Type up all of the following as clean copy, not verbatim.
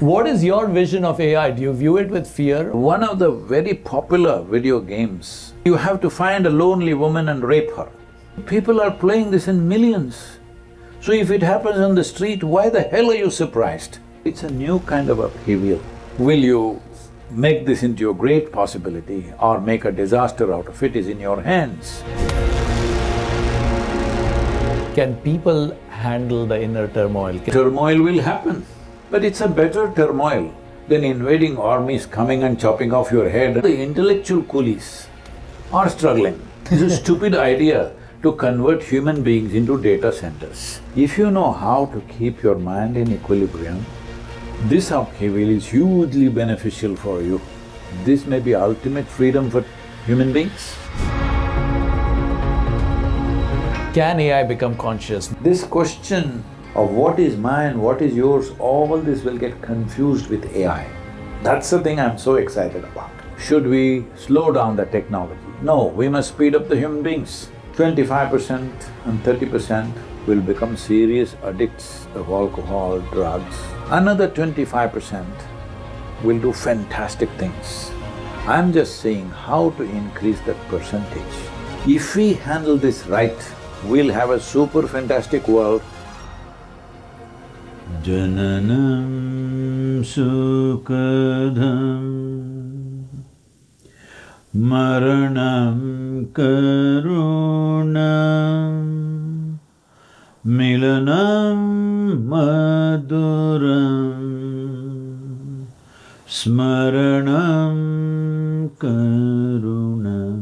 What is your vision of AI? Do you view it with fear? One of the very popular video games, you have to find a lonely woman and rape her. People are playing this in millions. So if it happens on the street, why the hell are you surprised? It's a new kind of upheaval. Will you make this into a great possibility or make a disaster out of it is in your hands. Can people handle the inner turmoil? Turmoil will happen, but it's a better turmoil than invading armies coming and chopping off your head. The intellectual coolies are struggling. It's a stupid idea to convert human beings into data centers. If you know how to keep your mind in equilibrium, this upheaval is hugely beneficial for you. This may be ultimate freedom for human beings. Can AI become conscious? This question of what is mine, what is yours, all this will get confused with AI. That's the thing I'm so excited about. Should we slow down the technology? No, we must speed up the human beings. 25% and 30% will become serious addicts of alcohol, drugs. Another 25% will do fantastic things. I'm just saying how to increase that percentage. If we handle this right, we'll have a super fantastic world. Jananam sukadham maranam karunam milanam maduram smaranam karunam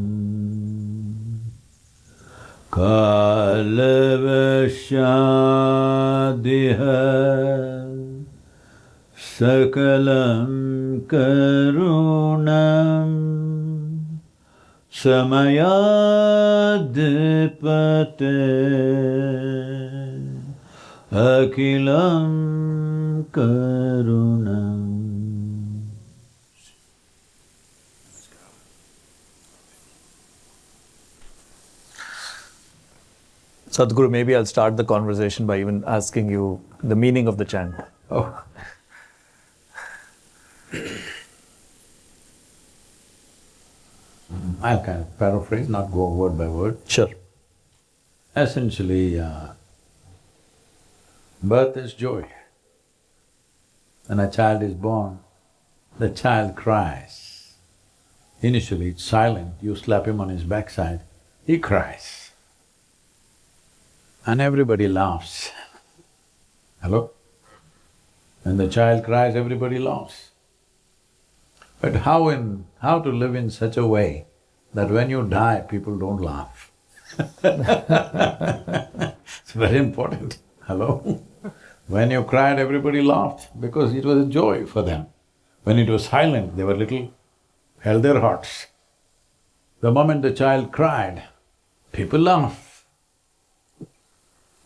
kalavashadiha sakalam karunam samayadipate akilam karunam. Sadhguru, maybe I'll start the conversation by even asking you the meaning of the chant. Oh. I'll kind of paraphrase, not go word by word. Sure. Essentially, birth is joy. When a child is born, the child cries. Initially it's silent, you slap him on his backside, he cries. And everybody laughs. Hello? When the child cries, everybody laughs. But how to live in such a way that when you die, people don't laugh? It's very important. Hello? When you cried, everybody laughed because it was a joy for them. When it was silent, they were held their hearts. The moment the child cried, people laughed.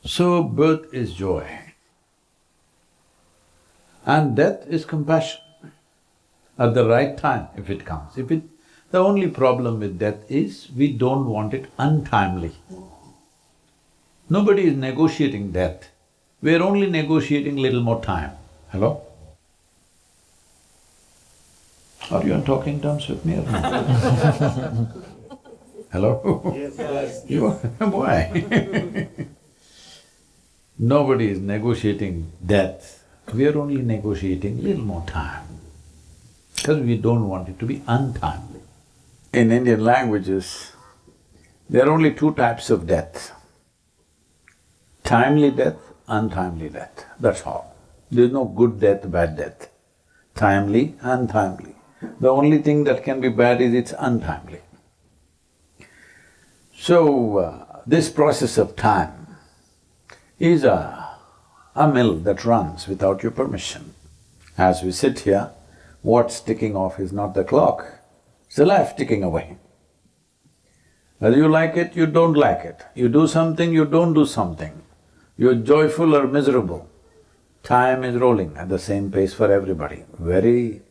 So birth is joy. And death is compassion. At the right time, if it comes. The only problem with death is we don't want it untimely. Nobody is negotiating death. We're only negotiating little more time. Hello? Are you on talking terms with me or not? Hello? Yes. You are? Why? Nobody is negotiating death. We are only negotiating little more time, because we don't want it to be untimely. In Indian languages, there are only two types of death: timely death, untimely death, that's all. There's no good death, bad death. Timely, untimely. The only thing that can be bad is it's untimely. So, this process of time is a mill that runs without your permission. As we sit here, what's ticking off is not the clock, it's the life ticking away. Whether you like it, you don't like it, you do something, you don't do something, you're joyful or miserable, time is rolling at the same pace for everybody. Very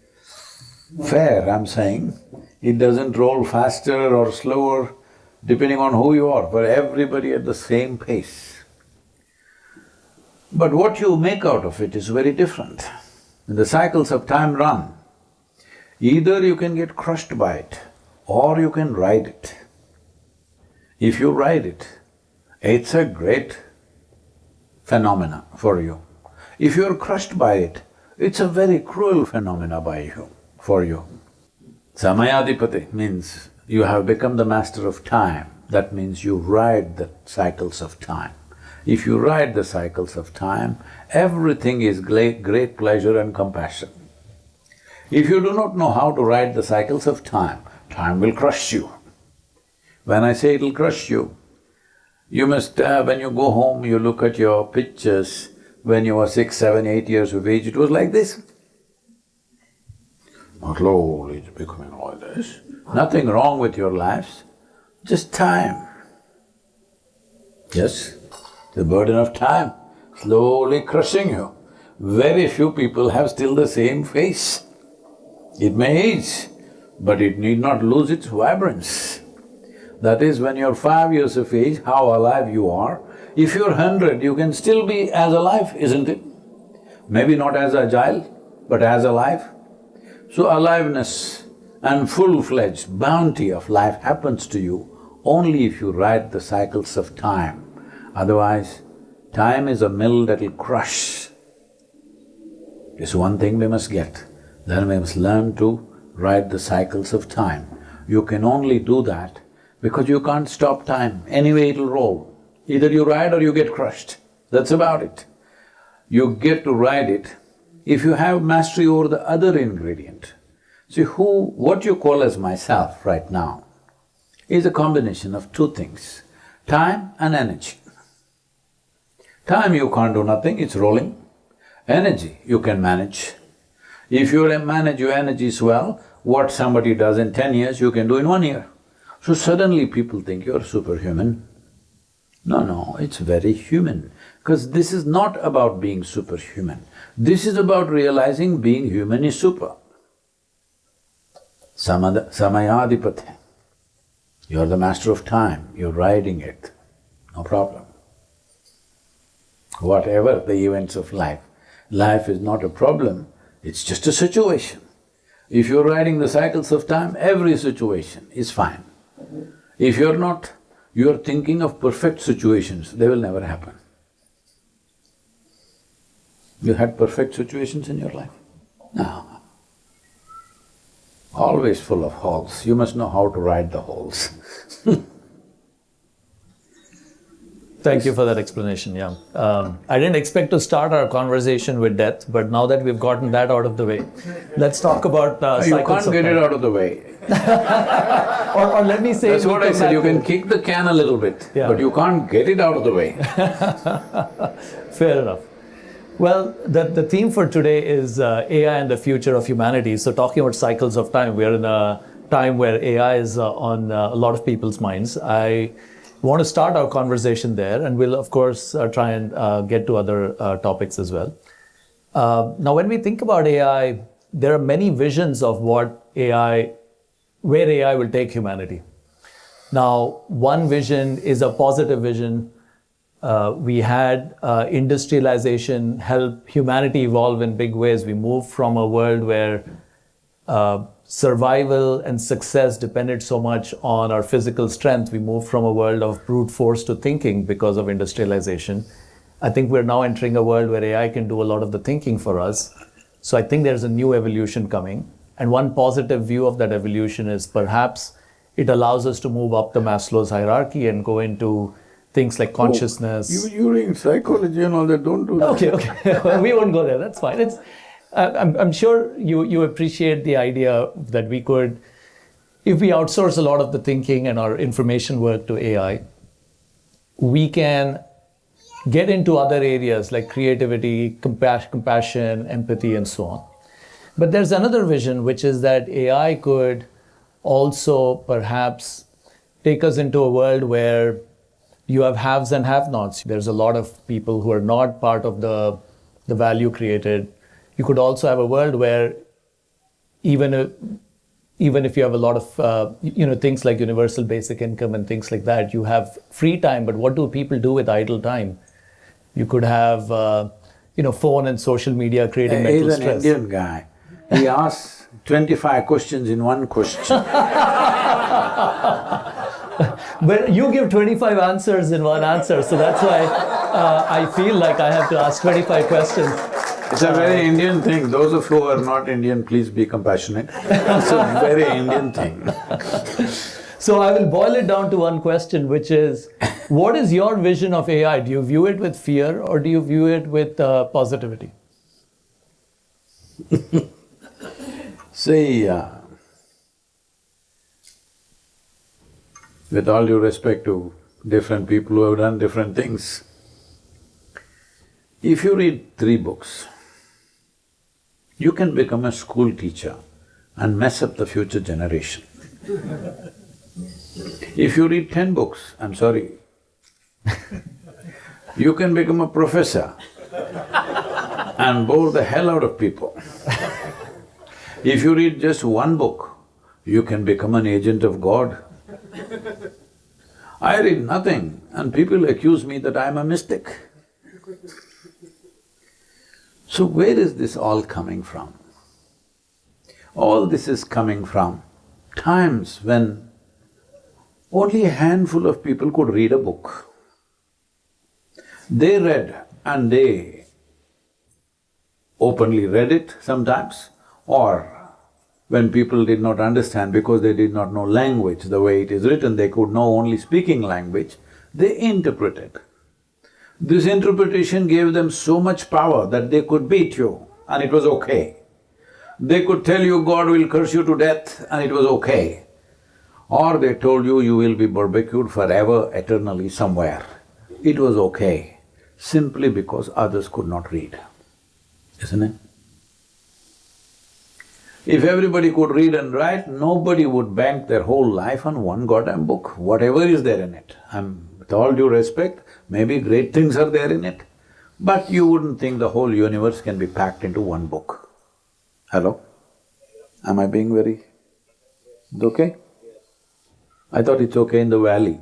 fair, I'm saying. It doesn't roll faster or slower depending on who you are, for everybody at the same pace. But what you make out of it is very different. When the cycles of time run, either you can get crushed by it or you can ride it. If you ride it, it's a great phenomena for you. If you're crushed by it, it's a very cruel phenomena for you. Samayadipati means you have become the master of time. That means you ride the cycles of time. If you ride the cycles of time, everything is great pleasure and compassion. If you do not know how to ride the cycles of time, time will crush you. When I say it'll crush you, you must… when you go home, you look at your pictures when you were 6, 7, 8 years of age, it was like this. Slowly it's becoming like this. Nothing wrong with your lives, just time. Yes, the burden of time slowly crushing you. Very few people have still the same face. It may age, but it need not lose its vibrance. That is, when you're 5 years of age, how alive you are. If you're 100, you can still be as alive, isn't it? Maybe not as agile, but as alive. So aliveness and full-fledged bounty of life happens to you only if you ride the cycles of time. Otherwise, time is a mill that'll crush. This one thing we must get. Then we must learn to ride the cycles of time. You can only do that because you can't stop time. Anyway it'll roll. Either you ride or you get crushed. That's about it. You get to ride it if you have mastery over the other ingredient. See, what you call as myself right now is a combination of two things, time and energy. Time you can't do nothing, it's rolling. Energy you can manage. If you manage your energies well, what somebody does in 10 years, you can do in 1 year. So suddenly people think you're superhuman. No, it's very human, because this is not about being superhuman. This is about realizing being human is super. Samayadipati. You're the master of time, you're riding it, no problem. Whatever the events of life, life is not a problem, it's just a situation. If you're riding the cycles of time, every situation is fine. If you're not, you're thinking of perfect situations, they will never happen. You had perfect situations in your life? No. Always full of holes, you must know how to ride the holes. Thank you for that explanation, yeah. I didn't expect to start our conversation with death, but now that we've gotten that out of the way, let's talk about cycles You can't of get time. it out of the way. Or let me say… That's what I said, you can kick the can a little bit, Yeah. but you can't get it out of the way. Fair enough. Well, the theme for today is AI and the future of humanity. So talking about cycles of time, we are in a time where AI is on a lot of people's minds. I want to start our conversation there, and we'll of course try and get to other topics as well. Now when we think about AI, there are many visions of where AI will take humanity. Now, one vision is a positive vision. We had industrialization help humanity evolve in big ways. We moved from a world where survival and success depended so much on our physical strength. We moved from a world of brute force to thinking because of industrialization. I think we're now entering a world where AI can do a lot of the thinking for us. So I think there's a new evolution coming. And one positive view of that evolution is perhaps it allows us to move up the Maslow's hierarchy and go into things like consciousness. You're in psychology and all that, don't do that. Okay. Well, we won't go there, that's fine. I'm sure you appreciate the idea that we could, if we outsource a lot of the thinking and our information work to AI, we can get into other areas like creativity, compassion, empathy, and so on. But there's another vision, which is that AI could also perhaps take us into a world where you have haves and have-nots. There's a lot of people who are not part of the value created. You could also have a world where even if you have a lot of things like universal basic income and things like that, you have free time, but what do people do with idle time? You could have phone and social media creating He's mental an stress. Indian guy. He asks 25 questions in one question. But you give 25 answers in one answer, so that's why I feel like I have to ask 25 questions. It's a very Indian thing. Those of you who are not Indian, please be compassionate. It's a very Indian thing. So I will boil it down to one question, which is, what is your vision of AI? Do you view it with fear or do you view it with positivity? See, with all due respect to different people who have done different things, if you read 3 books, you can become a school teacher and mess up the future generation. If you read 10 books, I'm sorry, you can become a professor and bore the hell out of people. If you read just 1 book, you can become an agent of God. I read nothing and people accuse me that I'm a mystic. So where is this all coming from? All this is coming from times when only a handful of people could read a book. They read and they openly read it sometimes, or when people did not understand because they did not know language the way it is written, they could know only speaking language, they interpreted. This interpretation gave them so much power that they could beat you and it was okay. They could tell you God will curse you to death and it was okay. Or they told you you will be barbecued forever, eternally somewhere. It was okay, simply because others could not read, isn't it? If everybody could read and write, nobody would bank their whole life on one goddamn book, whatever is there in it. With all due respect, maybe great things are there in it, but you wouldn't think the whole universe can be packed into one book. Hello? Am I being very… It's okay? I thought it's okay in the valley.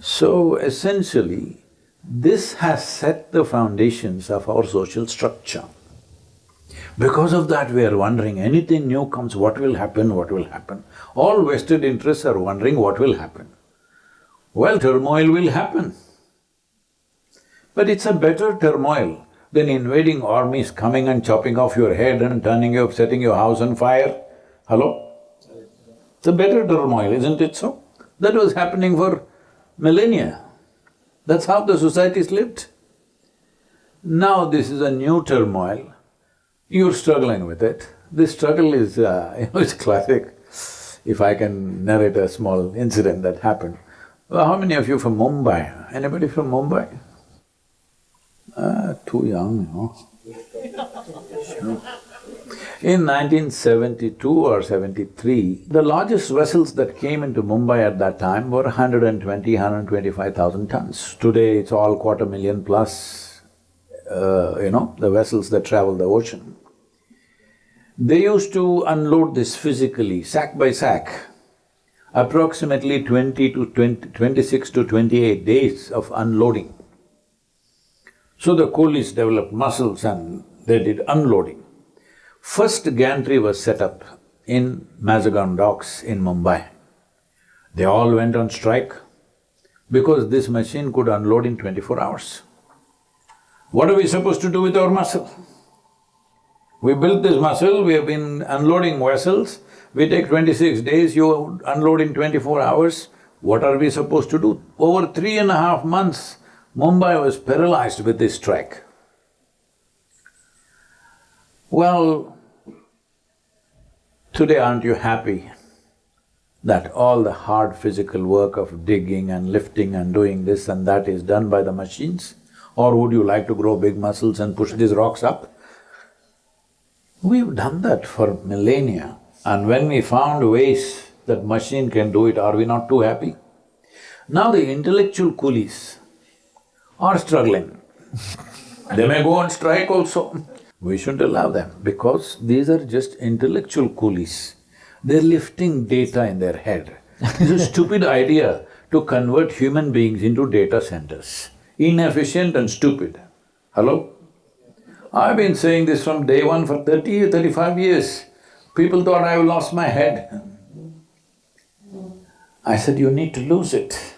So essentially, this has set the foundations of our social structure. Because of that, we are wondering, anything new comes, what will happen, what will happen? All vested interests are wondering what will happen. Well, turmoil will happen. But it's a better turmoil than invading armies coming and chopping off your head and setting your house on fire. Hello? It's a better turmoil, isn't it so? That was happening for millennia. That's how the societies lived. Now this is a new turmoil, you're struggling with it. This struggle is, it's classic. If I can narrate a small incident that happened. Well, how many of you from Mumbai? Anybody from Mumbai? Too young, Sure. In 1972 or 73, the largest vessels that came into Mumbai at that time were 120, 125,000 tons. Today it's all 250,000 plus, the vessels that travel the ocean. They used to unload this physically, sack by sack, approximately 26 to 28 days of unloading. So the coolies developed muscles and they did unloading. First gantry was set up in Mazagon docks in Mumbai. They all went on strike because this machine could unload in 24 hours. What are we supposed to do with our muscle? We built this muscle, we have been unloading vessels, we take 26 days, you unload in 24 hours. What are we supposed to do? Over 3.5 months, Mumbai was paralyzed with this strike. Well, today aren't you happy that all the hard physical work of digging and lifting and doing this and that is done by the machines? Or would you like to grow big muscles and push these rocks up? We've done that for millennia, and when we found ways that machine can do it, are we not too happy? Now the intellectual coolies are struggling. They may go on strike also. We shouldn't allow them because these are just intellectual coolies. They're lifting data in their head. It's a stupid idea to convert human beings into data centers. inefficient and stupid. Hello? I've been saying this from day one for 30, 35 years. People thought I lost my head. I said, you need to lose it.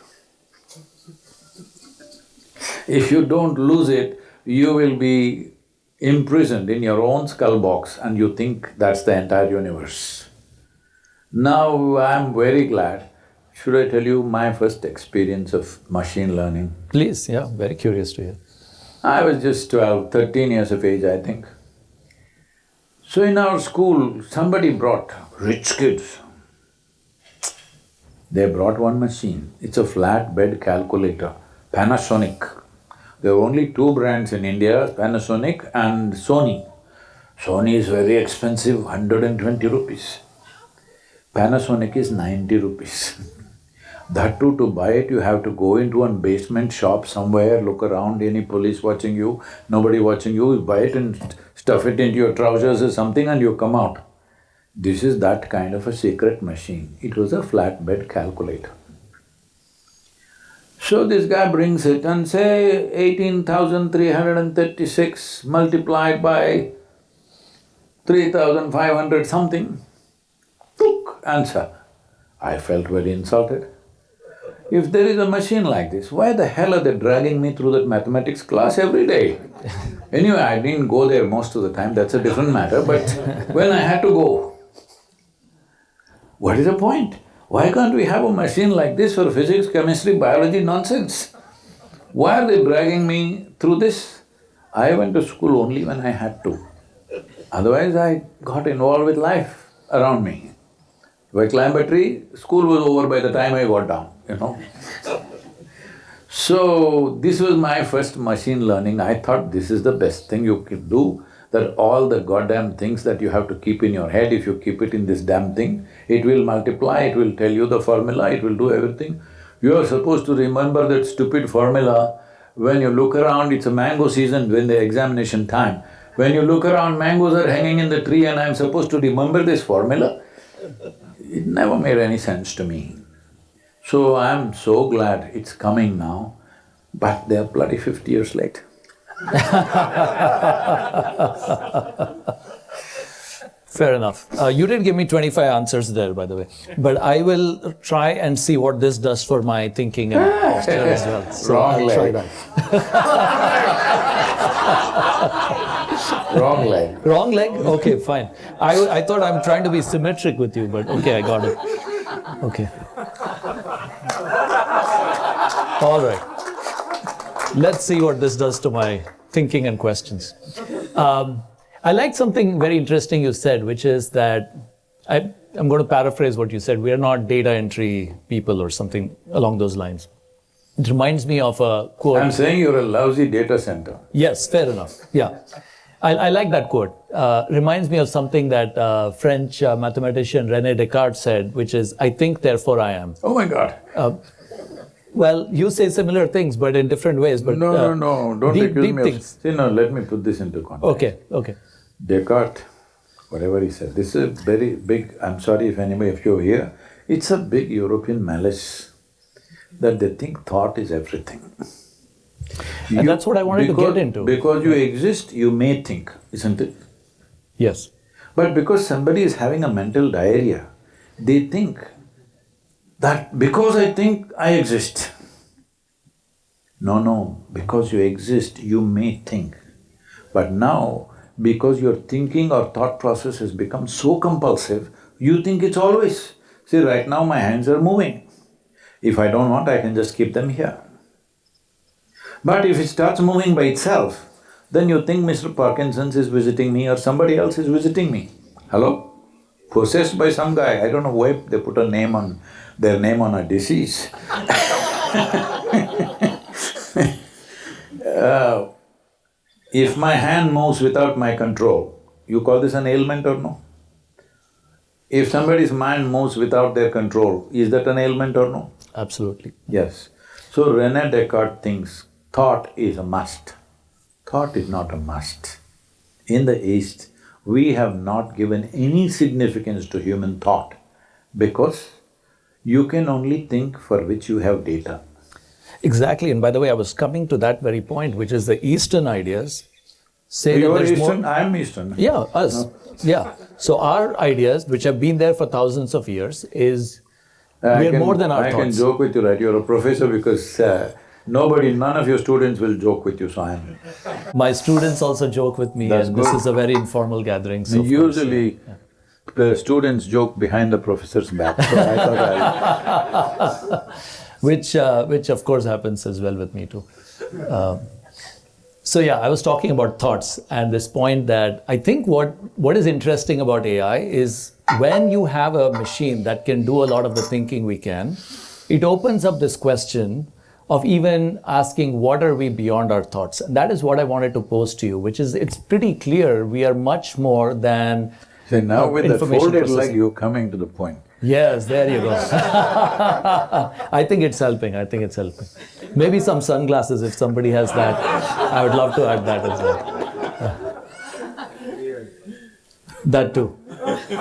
If you don't lose it, you will be imprisoned in your own skull box and you think that's the entire universe. Now I'm very glad. Should I tell you my first experience of machine learning? Please, yeah, very curious to hear. I was just 12, 13 years of age, I think. So in our school, somebody brought, rich kids, they brought one machine. It's a flat bed calculator, Panasonic. There are only two brands in India, Panasonic and Sony. Sony is very expensive, 120 rupees. Panasonic is 90 rupees. That too, to buy it, you have to go into a basement shop somewhere, look around, any police watching you, nobody watching you, you buy it and stuff it into your trousers or something and you come out. This is that kind of a secret machine. It was a flatbed calculator. So this guy brings it and say 18,336 multiplied by 3,500 something. Look, answer. I felt very insulted. If there is a machine like this, why the hell are they dragging me through that mathematics class every day? Anyway, I didn't go there most of the time, that's a different matter, but when I had to go, what is the point? Why can't we have a machine like this for physics, chemistry, biology nonsense? Why are they dragging me through this? I went to school only when I had to. Otherwise, I got involved with life around me. If I climb a tree, school was over by the time I got down, you know. So, this was my first machine learning. I thought this is the best thing you can do, that all the goddamn things that you have to keep in your head, if you keep it in this damn thing, it will multiply, it will tell you the formula, it will do everything. You are supposed to remember that stupid formula. When you look around, it's a mango season, when the examination time. When you look around, mangoes are hanging in the tree and I'm supposed to remember this formula? It never made any sense to me. So I'm so glad it's coming now, but they're bloody 50 years late. Fair enough. You did give me 25 answers there, by the way. But I will try and see what this does for my thinking and posture as well. So Wrong I'll try leg. that. Wrong leg. Wrong leg? Okay, fine. I thought I'm trying to be symmetric with you, but okay, I got it. Okay. All right. Let's see what this does to my thinking and questions. I like something very interesting you said, which is that, I'm going to paraphrase what you said, we are not data entry people or something along those lines. It reminds me of a quote. I'm saying you're a lousy data center. Yes, fair enough, yeah. I like that quote. Reminds me of something that French mathematician René Descartes said, which is, I think, therefore I am. Oh my God. Well, you say similar things, but in different ways. But No, don't deep, accuse deep me things. of… See, no, let me put this into context. Okay. Descartes, whatever he said, this is a very big… I'm sorry if anybody, if you're here, it's a big European malice that they think thought is everything. And that's what I wanted to get into. Because you exist, you may think, isn't it? Yes. But because somebody is having a mental diarrhea, they think that because I think, I exist. No, because you exist, you may think. But now, because your thinking or thought process has become so compulsive, you think it's always. See, right now my hands are moving. If I don't want, I can just keep them here. But if it starts moving by itself, then you think Mr. Parkinson's is visiting me or somebody else is visiting me. Hello? Possessed by some guy, I don't know why they put their name on a disease. If my hand moves without my control, you call this an ailment or no? If somebody's mind moves without their control, is that an ailment or no? Absolutely. Yes. So René Descartes thinks thought is a must. Thought is not a must. In the East, we have not given any significance to human thought because you can only think for which you have data. Exactly. And by the way, I was coming to that very point, which is the Eastern ideas say that You are there's Eastern, more. I am Eastern. Yeah, us. Yeah. So our ideas, which have been there for thousands of years, is we're more than our I thoughts. can joke with you, right? You're a professor because none of your students will joke with you, so I am. My students also joke with me, That's and this good. is a very informal gathering. So of course, Usually, the students joke behind the professor's back, so I thought which of course happens as well with me too. So yeah, I was talking about thoughts and this point that I think what is interesting about AI is when you have a machine that can do a lot of the thinking we can, it opens up this question of even asking what are we beyond our thoughts. And that is what I wanted to pose to you, which is it's pretty clear we are much more than So now with that information folded processing. leg, you're coming to the point. Yes, there you go. I think it's helping. I think it's helping. Maybe some sunglasses if somebody has that. I would love to add that as well. That too.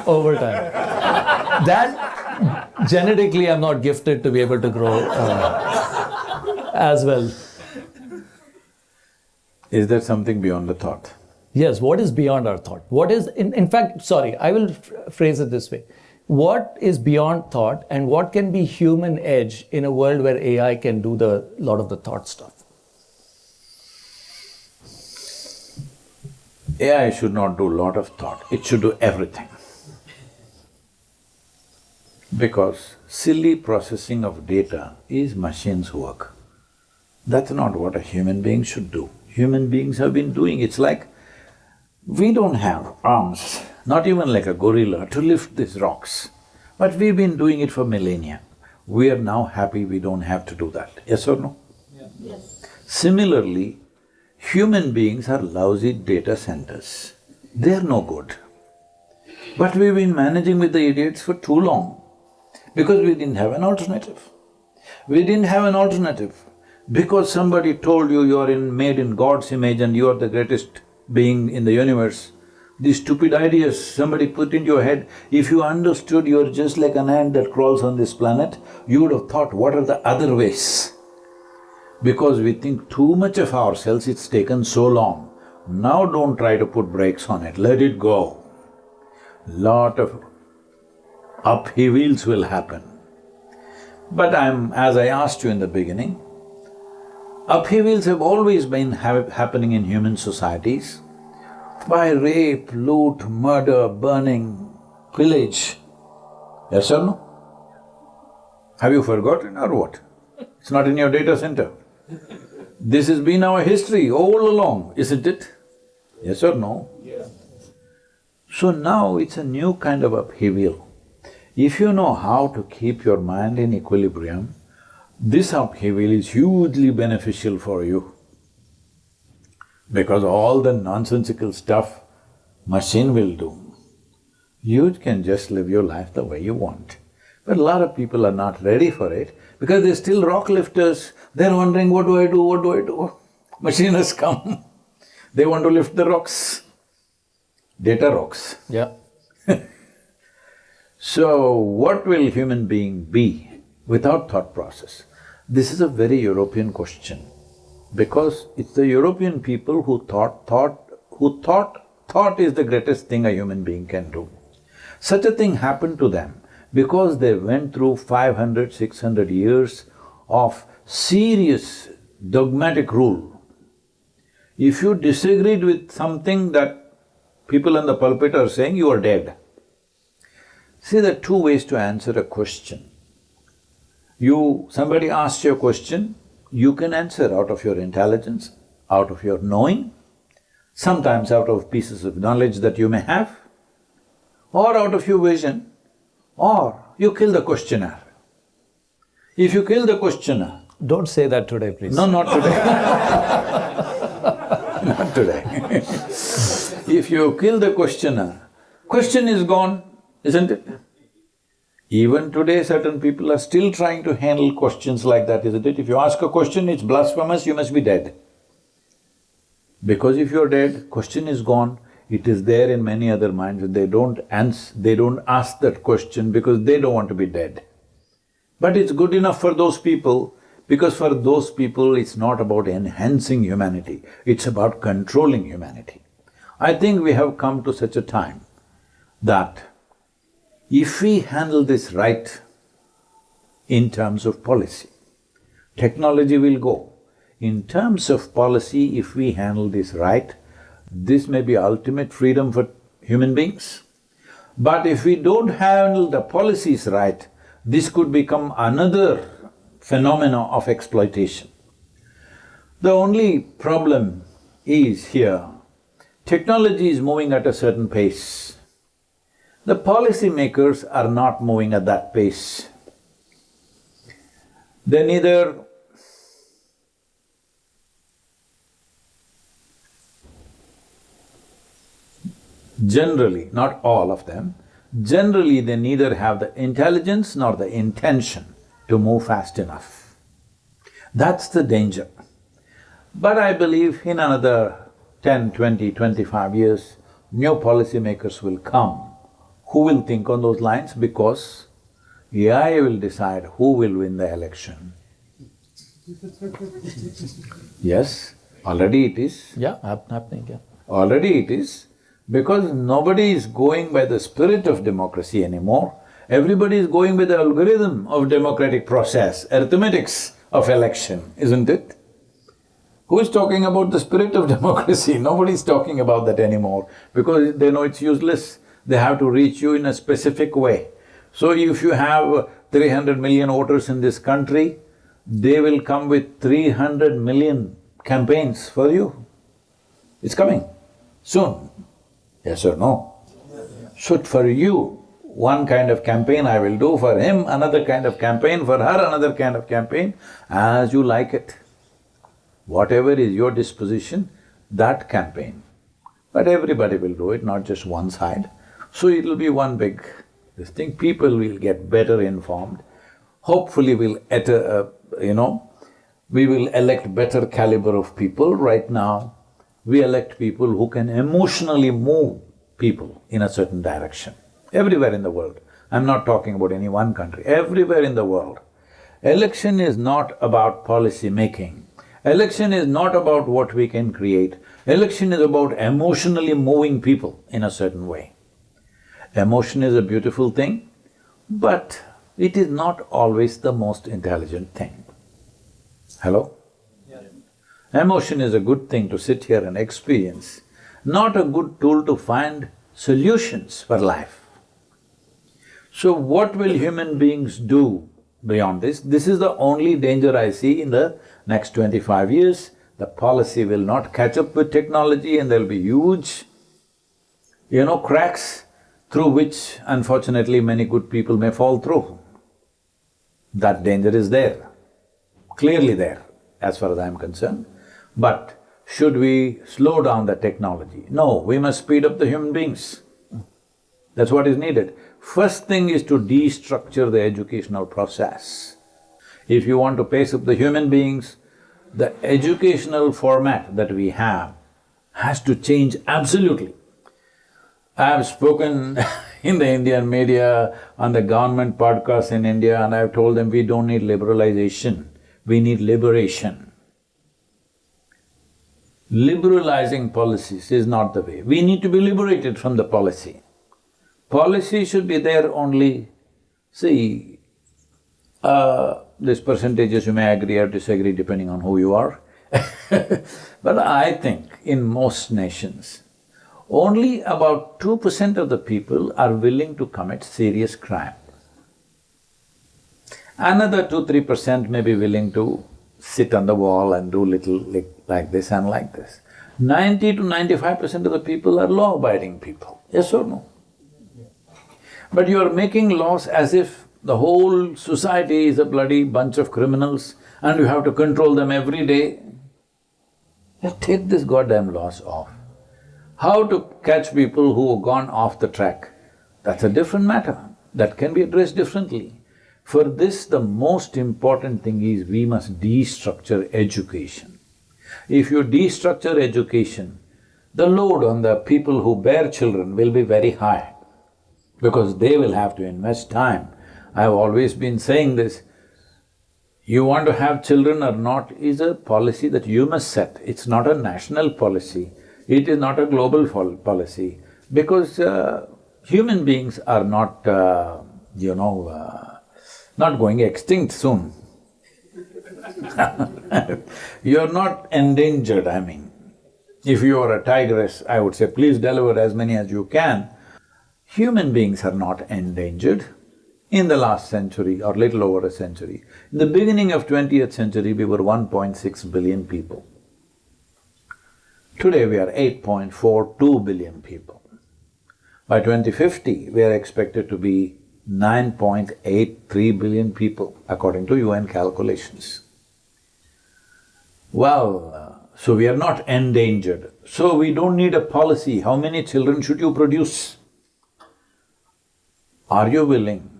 Over time. That genetically I'm not gifted to be able to grow as well. Is there something beyond the thought? Yes, what is beyond our thought? What is, in fact, sorry, I will phrase it this way. What is beyond thought and what can be human edge in a world where AI can do the lot of the thought stuff? AI should not do a lot of thought, it should do everything. Because silly processing of data is machine's work. That's not what a human being should do. Human beings have been doing, it's like we don't have arms, not even like a gorilla, to lift these rocks. But we've been doing it for millennia. We are now happy we don't have to do that, yes or no? Yes. Similarly, human beings are lousy data centers. They're no good. But we've been managing with the idiots for too long because we didn't have an alternative. We didn't have an alternative because somebody told you you're made in God's image and you're the greatest being in the universe. These stupid ideas somebody put into your head, if you understood you're just like an ant that crawls on this planet, you would have thought, what are the other ways? Because we think too much of ourselves, it's taken so long. Now don't try to put brakes on it, let it go. Lot of upheavals will happen. But as I asked you in the beginning, upheavals have always been happening in human societies by rape, loot, murder, burning, pillage. Yes or no? Have you forgotten or what? It's not in your data center. This has been our history all along, isn't it? Yes or no? Yes. So now it's a new kind of upheaval. If you know how to keep your mind in equilibrium, this upheaval is hugely beneficial for you. Because all the nonsensical stuff machine will do. You can just live your life the way you want. But a lot of people are not ready for it because they're still rock lifters. They're wondering, what do I do, what do I do? Machine has come. They want to lift the rocks. Data rocks. Yeah. So, what will human being be without thought process? This is a very European question because it's the European people who thought is the greatest thing a human being can do. Such a thing happened to them because they went through 500, 600 years of serious dogmatic rule. If you disagreed with something that people in the pulpit are saying, you are dead. See, there are two ways to answer a question. Somebody asks you a question, you can answer out of your intelligence, out of your knowing, sometimes out of pieces of knowledge that you may have, or out of your vision, or you kill the questioner. If you kill the questioner… Don't say that today, please. No, not today. Not today. If you kill the questioner, question is gone, isn't it? Even today, certain people are still trying to handle questions like that, isn't it? If you ask a question, it's blasphemous, you must be dead. Because if you're dead, question is gone, it is there in many other minds, they don't ask that question because they don't want to be dead. But it's good enough for those people Because for those people, it's not about enhancing humanity, it's about controlling humanity. I think we have come to such a time that if we handle this right in terms of policy, technology will go. In terms of policy, if we handle this right, this may be ultimate freedom for human beings. But if we don't handle the policies right, this could become another phenomena of exploitation. The only problem is here, technology is moving at a certain pace. The policy makers are not moving at that pace. They neither generally, not all of them, generally they neither have the intelligence nor the intention to move fast enough. That's the danger. But I believe in another 10, 20, 25 years, new policymakers will come who will think on those lines because AI will decide who will win the election. Yes, already it is. Yeah, happening, yeah. Already it is. Because nobody is going by the spirit of democracy anymore, everybody is going by the algorithm of democratic process, arithmetics of election, isn't it? Who is talking about the spirit of democracy? Nobody is talking about that anymore because they know it's useless. They have to reach you in a specific way. So if you have 300 million voters in this country, they will come with 300 million campaigns for you. It's coming soon. Yes or no? So for you, one kind of campaign I will do, for him another kind of campaign, for her another kind of campaign, as you like it. Whatever is your disposition, that campaign. But everybody will do it, not just one side. So it'll be one big this thing, people will get better informed. Hopefully we will elect better caliber of people. Right now, we elect people who can emotionally move people in a certain direction, everywhere in the world. I'm not talking about any one country, everywhere in the world. Election is not about policy making. Election is not about what we can create. Election is about emotionally moving people in a certain way. Emotion is a beautiful thing, but it is not always the most intelligent thing. Hello? Emotion is a good thing to sit here and experience, not a good tool to find solutions for life. So what will human beings do beyond this? This is the only danger I see in the next 25 years. The policy will not catch up with technology and there'll be huge, cracks through which unfortunately many good people may fall through. That danger is there, clearly there, as far as I'm concerned. But should we slow down the technology? No, we must speed up the human beings. That's what is needed. First thing is to destructure the educational process. If you want to pace up the human beings, the educational format that we have has to change absolutely. I have spoken in the Indian media, on the government podcasts in India, and I've told them we don't need liberalization, we need liberation. Liberalizing policies is not the way. We need to be liberated from the policy. Policy should be there only… See, these percentages you may agree or disagree depending on who you are but I think in most nations, only about 2% of the people are willing to commit serious crime. Another 2-3% may be willing to sit on the wall and do little like this and like this. 90 to 95% of the people are law-abiding people, yes or no? But you are making laws as if the whole society is a bloody bunch of criminals and you have to control them every day. Just take this goddamn laws off. How to catch people who have gone off the track, that's a different matter, that can be addressed differently. For this, the most important thing is we must destructure education. If you destructure education, the load on the people who bear children will be very high because they will have to invest time. I have always been saying this, You want to have children or not is a policy that you must set. It's not a national policy, it is not a global policy, because human beings are not, not going extinct soon. You're not endangered, I mean. If you are a tigress, I would say, please deliver as many as you can. Human beings are not endangered. In the last century or little over a century, in the beginning of 20th century, we were 1.6 billion people. Today we are 8.42 billion people. By 2050, we are expected to be 9.83 billion people, according to UN calculations. Well, so we are not endangered, so we don't need a policy. How many children should you produce? Are you willing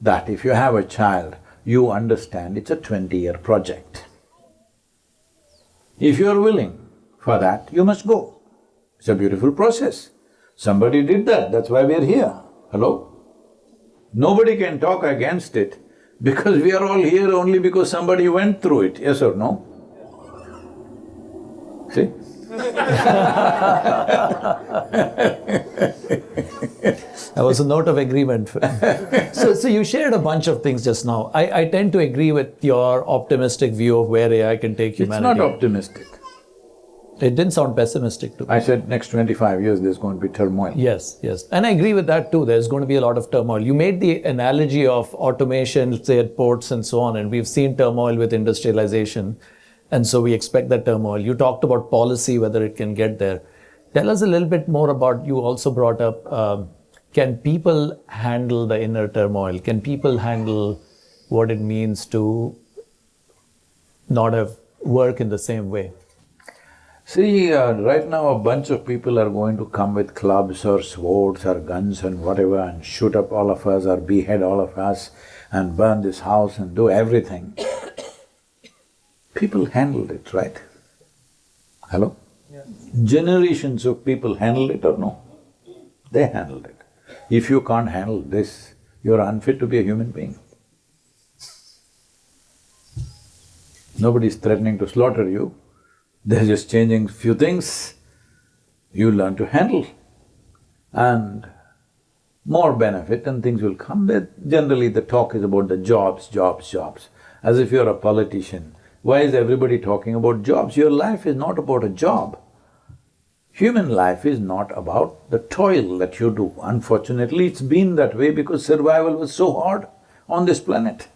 that if you have a child, you understand it's a 20-year project? If you're willing for that, you must go. It's a beautiful process. Somebody did that, that's why we're here. Hello? Nobody can talk against it because we are all here only because somebody went through it, yes or no? See? That was a note of agreement. So you shared a bunch of things just now. I tend to agree with your optimistic view of where AI can take humanity. It's not optimistic. It didn't sound pessimistic to me. I said next 25 years there's going to be turmoil. Yes, yes. And I agree with that too. There's going to be a lot of turmoil. You made the analogy of automation, say at ports and so on, and we've seen turmoil with industrialization. And so we expect that turmoil. You talked about policy, whether it can get there. Tell us a little bit more about, you also brought up, can people handle the inner turmoil? Can people handle what it means to not have work in the same way? See, right now a bunch of people are going to come with clubs or swords or guns and whatever and shoot up all of us or behead all of us and burn this house and do everything. People handled it, right? Hello? Yeah. Generations of people handled it or no? They handled it. If you can't handle this, you're unfit to be a human being. Nobody's threatening to slaughter you, they're just changing few things. You learn to handle and more benefit and things will come. Generally the talk is about the jobs, jobs, jobs. As if you're a politician. Why is everybody talking about jobs? Your life is not about a job. Human life is not about the toil that you do. Unfortunately, it's been that way because survival was so hard on this planet.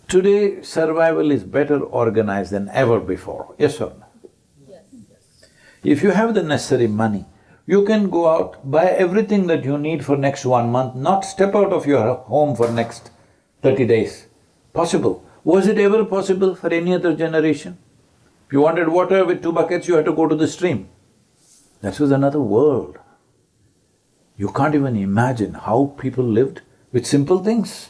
Today, survival is better organized than ever before, yes or no? Yes. If you have the necessary money, you can go out, buy everything that you need for next 1 month, not step out of your home for next 30 days. Possible. Was it ever possible for any other generation? If you wanted water with 2 buckets, you had to go to the stream. That was another world. You can't even imagine how people lived with simple things.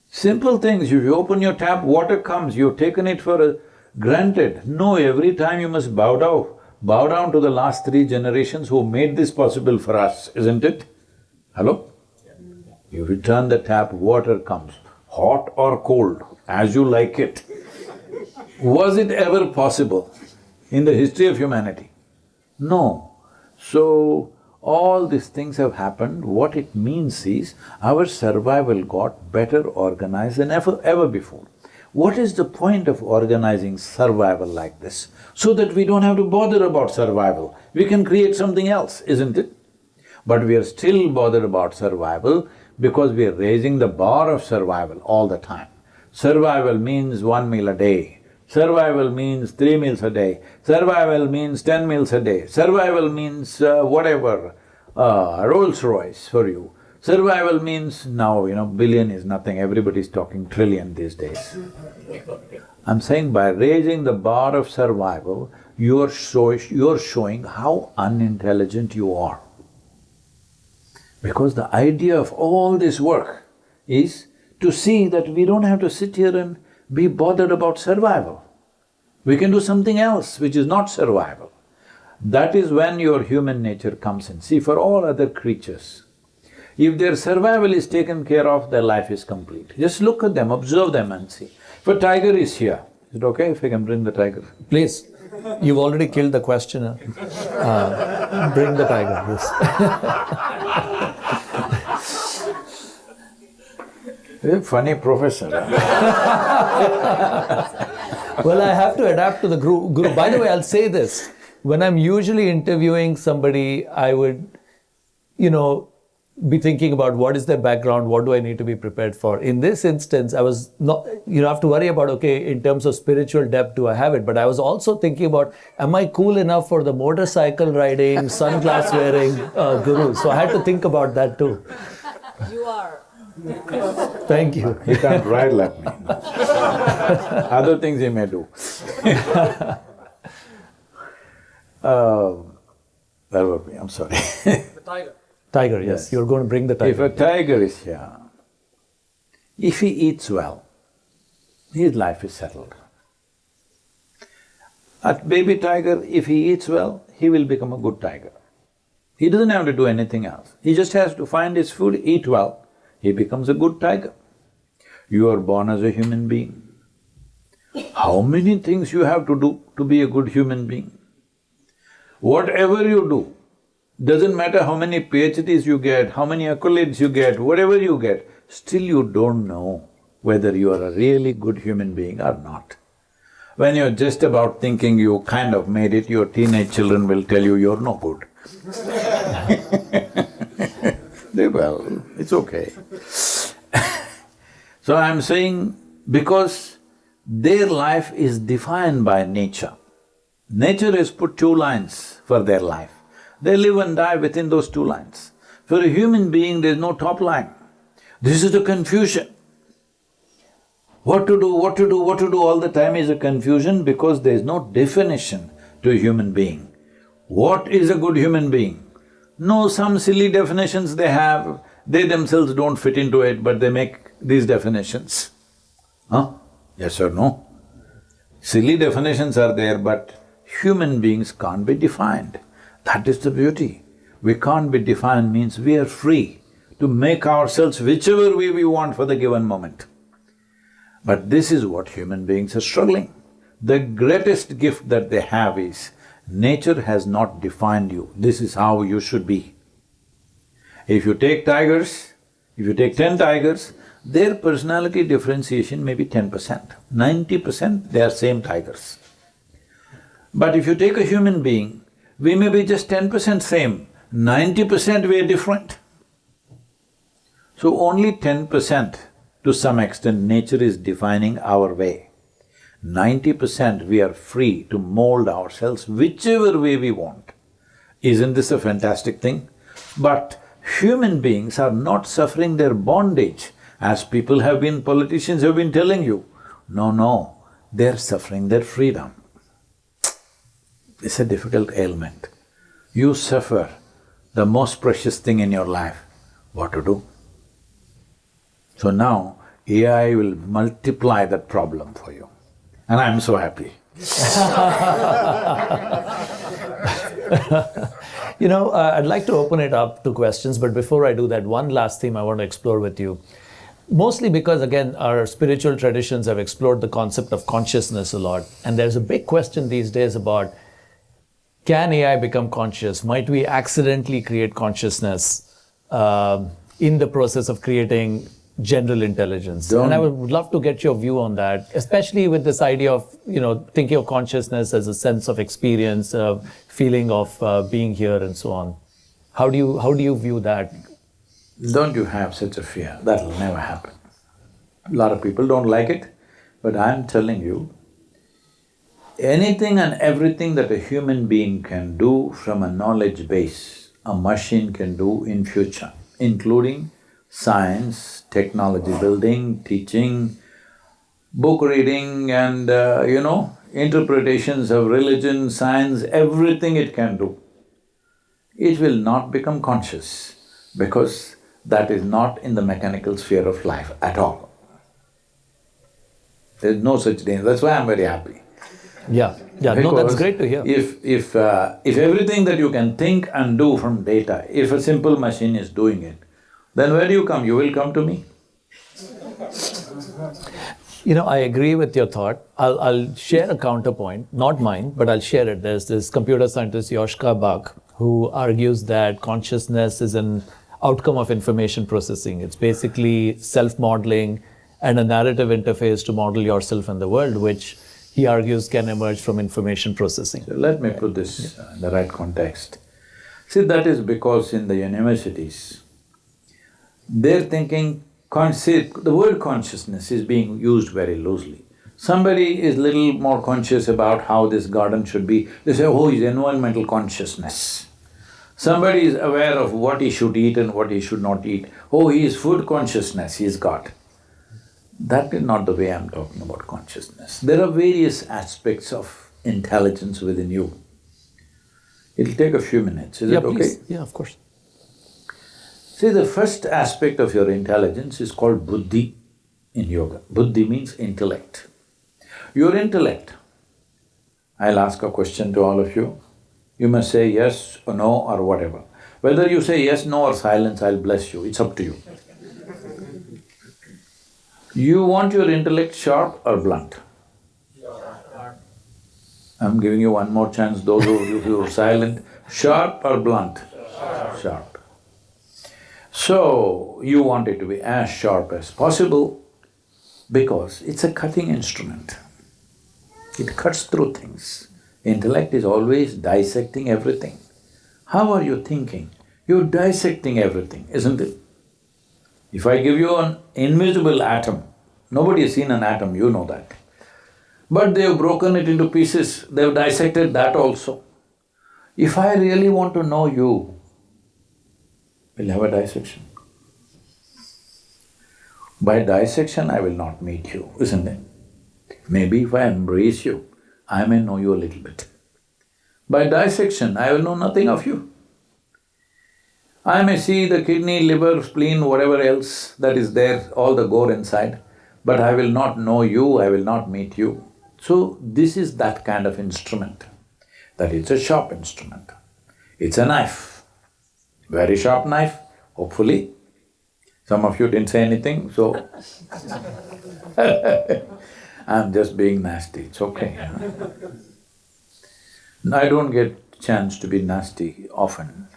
Simple things, if you open your tap, water comes, you've taken it for granted. No, every time you must bow down to the last 3 generations who made this possible for us, isn't it? Hello? If you turn the tap, water comes, hot or cold, as you like it. Was it ever possible in the history of humanity? No. So, all these things have happened. What it means is, our survival got better organized than ever before. What is the point of organizing survival like this? So that we don't have to bother about survival. We can create something else, isn't it? But we are still bothered about survival because we are raising the bar of survival all the time. Survival means 1 meal a day. Survival means 3 meals a day. Survival means 10 meals a day. Survival means whatever, Rolls Royce for you. Survival means now, billion is nothing, everybody's talking trillion these days. I'm saying by raising the bar of survival, you're showing how unintelligent you are. Because the idea of all this work is to see that we don't have to sit here and be bothered about survival. We can do something else which is not survival. That is when your human nature comes in. See, for all other creatures, If their survival is taken care of, their life is complete. Just look at them, observe them and see. If a tiger is here, is it okay if I can bring the tiger? Please. You've already killed the questioner. Bring the tiger, yes. You're a funny professor. Well, I have to adapt to the guru. By the way, I'll say this. When I'm usually interviewing somebody, I would, be thinking about what is their background, what do I need to be prepared for. In this instance, I was not, have to worry about, okay, in terms of spiritual depth, do I have it? But I was also thinking about, am I cool enough for the motorcycle riding, sunglass wearing guru? So I had to think about that too. You are. Thank you. He can't ride like me. Other things he may do. That would be, I'm sorry. The tiger. Tiger, yes. You're going to bring the tiger. If a tiger is here, if he eats well, his life is settled. A baby tiger, if he eats well, he will become a good tiger. He doesn't have to do anything else. He just has to find his food, eat well, he becomes a good tiger. You are born as a human being. How many things you have to do to be a good human being? Whatever you do, doesn't matter how many PhDs you get, how many accolades you get, whatever you get, still you don't know whether you are a really good human being or not. When you're just about thinking you kind of made it, your teenage children will tell you you're no good. Well, it's okay. So I'm saying, because their life is defined by nature. Nature has put 2 lines for their life. They live and die within those 2 lines. For a human being, there's no top line. This is the confusion. What to do, what to do, what to do all the time is a confusion because there's no definition to a human being. What is a good human being? No, some silly definitions they have, they themselves don't fit into it, but they make these definitions. Huh? Yes or no? Silly definitions are there, but human beings can't be defined. That is the beauty. We can't be defined means we are free to make ourselves whichever way we want for the given moment. But this is what human beings are struggling. The greatest gift that they have is, nature has not defined you, this is how you should be. If you take tigers, if you take 10 tigers, their personality differentiation may be 10%, 90% they are same tigers. But if you take a human being, we may be just 10% same, 90% we are different. So only 10% to some extent nature is defining our way. 90% we are free to mold ourselves whichever way we want. Isn't this a fantastic thing? But human beings are not suffering their bondage, as politicians have been telling you. No, they're suffering their freedom. It's a difficult ailment. You suffer the most precious thing in your life, what to do? So now, AI will multiply that problem for you. And I'm so happy. I'd like to open it up to questions, but before I do that, one last theme I want to explore with you. Mostly because, again, our spiritual traditions have explored the concept of consciousness a lot, and there's a big question these days about, can AI become conscious? Might we accidentally create consciousness in the process of creating general intelligence? And I would love to get your view on that, especially with this idea of, thinking of consciousness as a sense of experience, a feeling of being here and so on. How do you view that? Don't you have such a fear, that'll never happen. A lot of people don't like it, but I'm telling you, anything and everything that a human being can do from a knowledge base, a machine can do in future, including science, technology building, teaching, book reading and, interpretations of religion, science, everything it can do. It will not become conscious because that is not in the mechanical sphere of life at all. There's no such danger, that's why I'm very happy. Yeah, no, that's great to hear. If everything that you can think and do from data, if a simple machine is doing it, Then where do you come? You will come to me? I agree with your thought. I'll share a counterpoint, not mine, but I'll share it. There's this computer scientist, Yoshka Bach, who argues that consciousness is an outcome of information processing. It's basically self-modeling and a narrative interface to model yourself and the world, which he argues can emerge from information processing. So let me put this in the right context. See, that is because in the universities, they're thinking, the word consciousness is being used very loosely. Somebody is little more conscious about how this garden should be, they say, oh, he's environmental consciousness. Somebody is aware of what he should eat and what he should not eat. Oh, he is food consciousness he's got. That is not the way I'm talking about consciousness. There are various aspects of intelligence within you. It'll take a few minutes, is it okay? Please. Yeah, of course. See, the first aspect of your intelligence is called buddhi in yoga. Buddhi means intellect. Your intellect, I'll ask a question to all of you. You must say yes or no or whatever. Whether you say yes, no or silence, I'll bless you, it's up to you. You want your intellect sharp or blunt? I'm giving you one more chance, those of you who are silent, sharp or blunt? Sharp. So, you want it to be as sharp as possible because it's a cutting instrument. It cuts through things. Intellect is always dissecting everything. How are you thinking? You're dissecting everything, isn't it? If I give you an invisible atom, nobody has seen an atom, you know that. But they've broken it into pieces, they've dissected that also. If I really want to know you, we'll have a dissection. By dissection, I will not meet you, isn't it? Maybe if I embrace you, I may know you a little bit. By dissection, I will know nothing of you. I may see the kidney, liver, spleen, whatever else that is there, all the gore inside, but I will not know you, I will not meet you. So, this is that kind of instrument, that it's a sharp instrument. It's a knife, very sharp knife, hopefully. Some of you didn't say anything, so I'm just being nasty, it's okay. I don't get chance to be nasty often.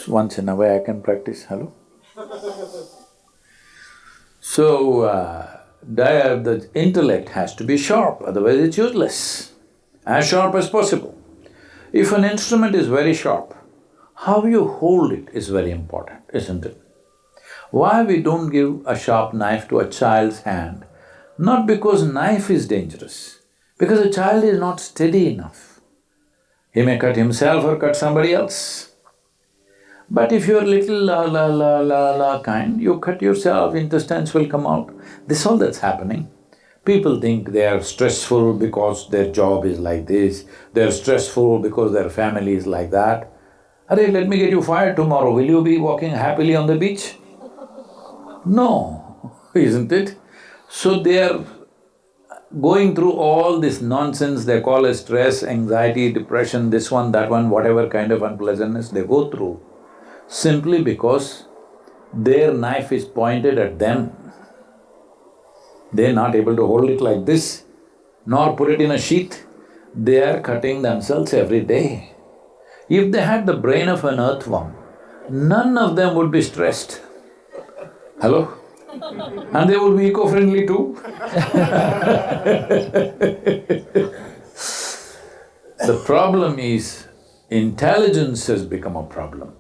Once in a way I can practice, hello? So, the intellect has to be sharp, otherwise it's useless, as sharp as possible. If an instrument is very sharp, how you hold it is very important, isn't it? Why we don't give a sharp knife to a child's hand? Not because knife is dangerous, because a child is not steady enough. He may cut himself or cut somebody else. But if you're little la kind, you cut yourself, intestines will come out. This is all that's happening. People think they are stressful because their job is like this, they're stressful because their family is like that. Arey, let me get you fired tomorrow, will you be walking happily on the beach? No, isn't it? So they are going through all this nonsense they call as stress, anxiety, depression, this one, that one, whatever kind of unpleasantness they go through, simply because their knife is pointed at them. They're not able to hold it like this, nor put it in a sheath. They are cutting themselves every day. If they had the brain of an earthworm, none of them would be stressed. Hello? And they would be eco-friendly too. The problem is, intelligence has become a problem.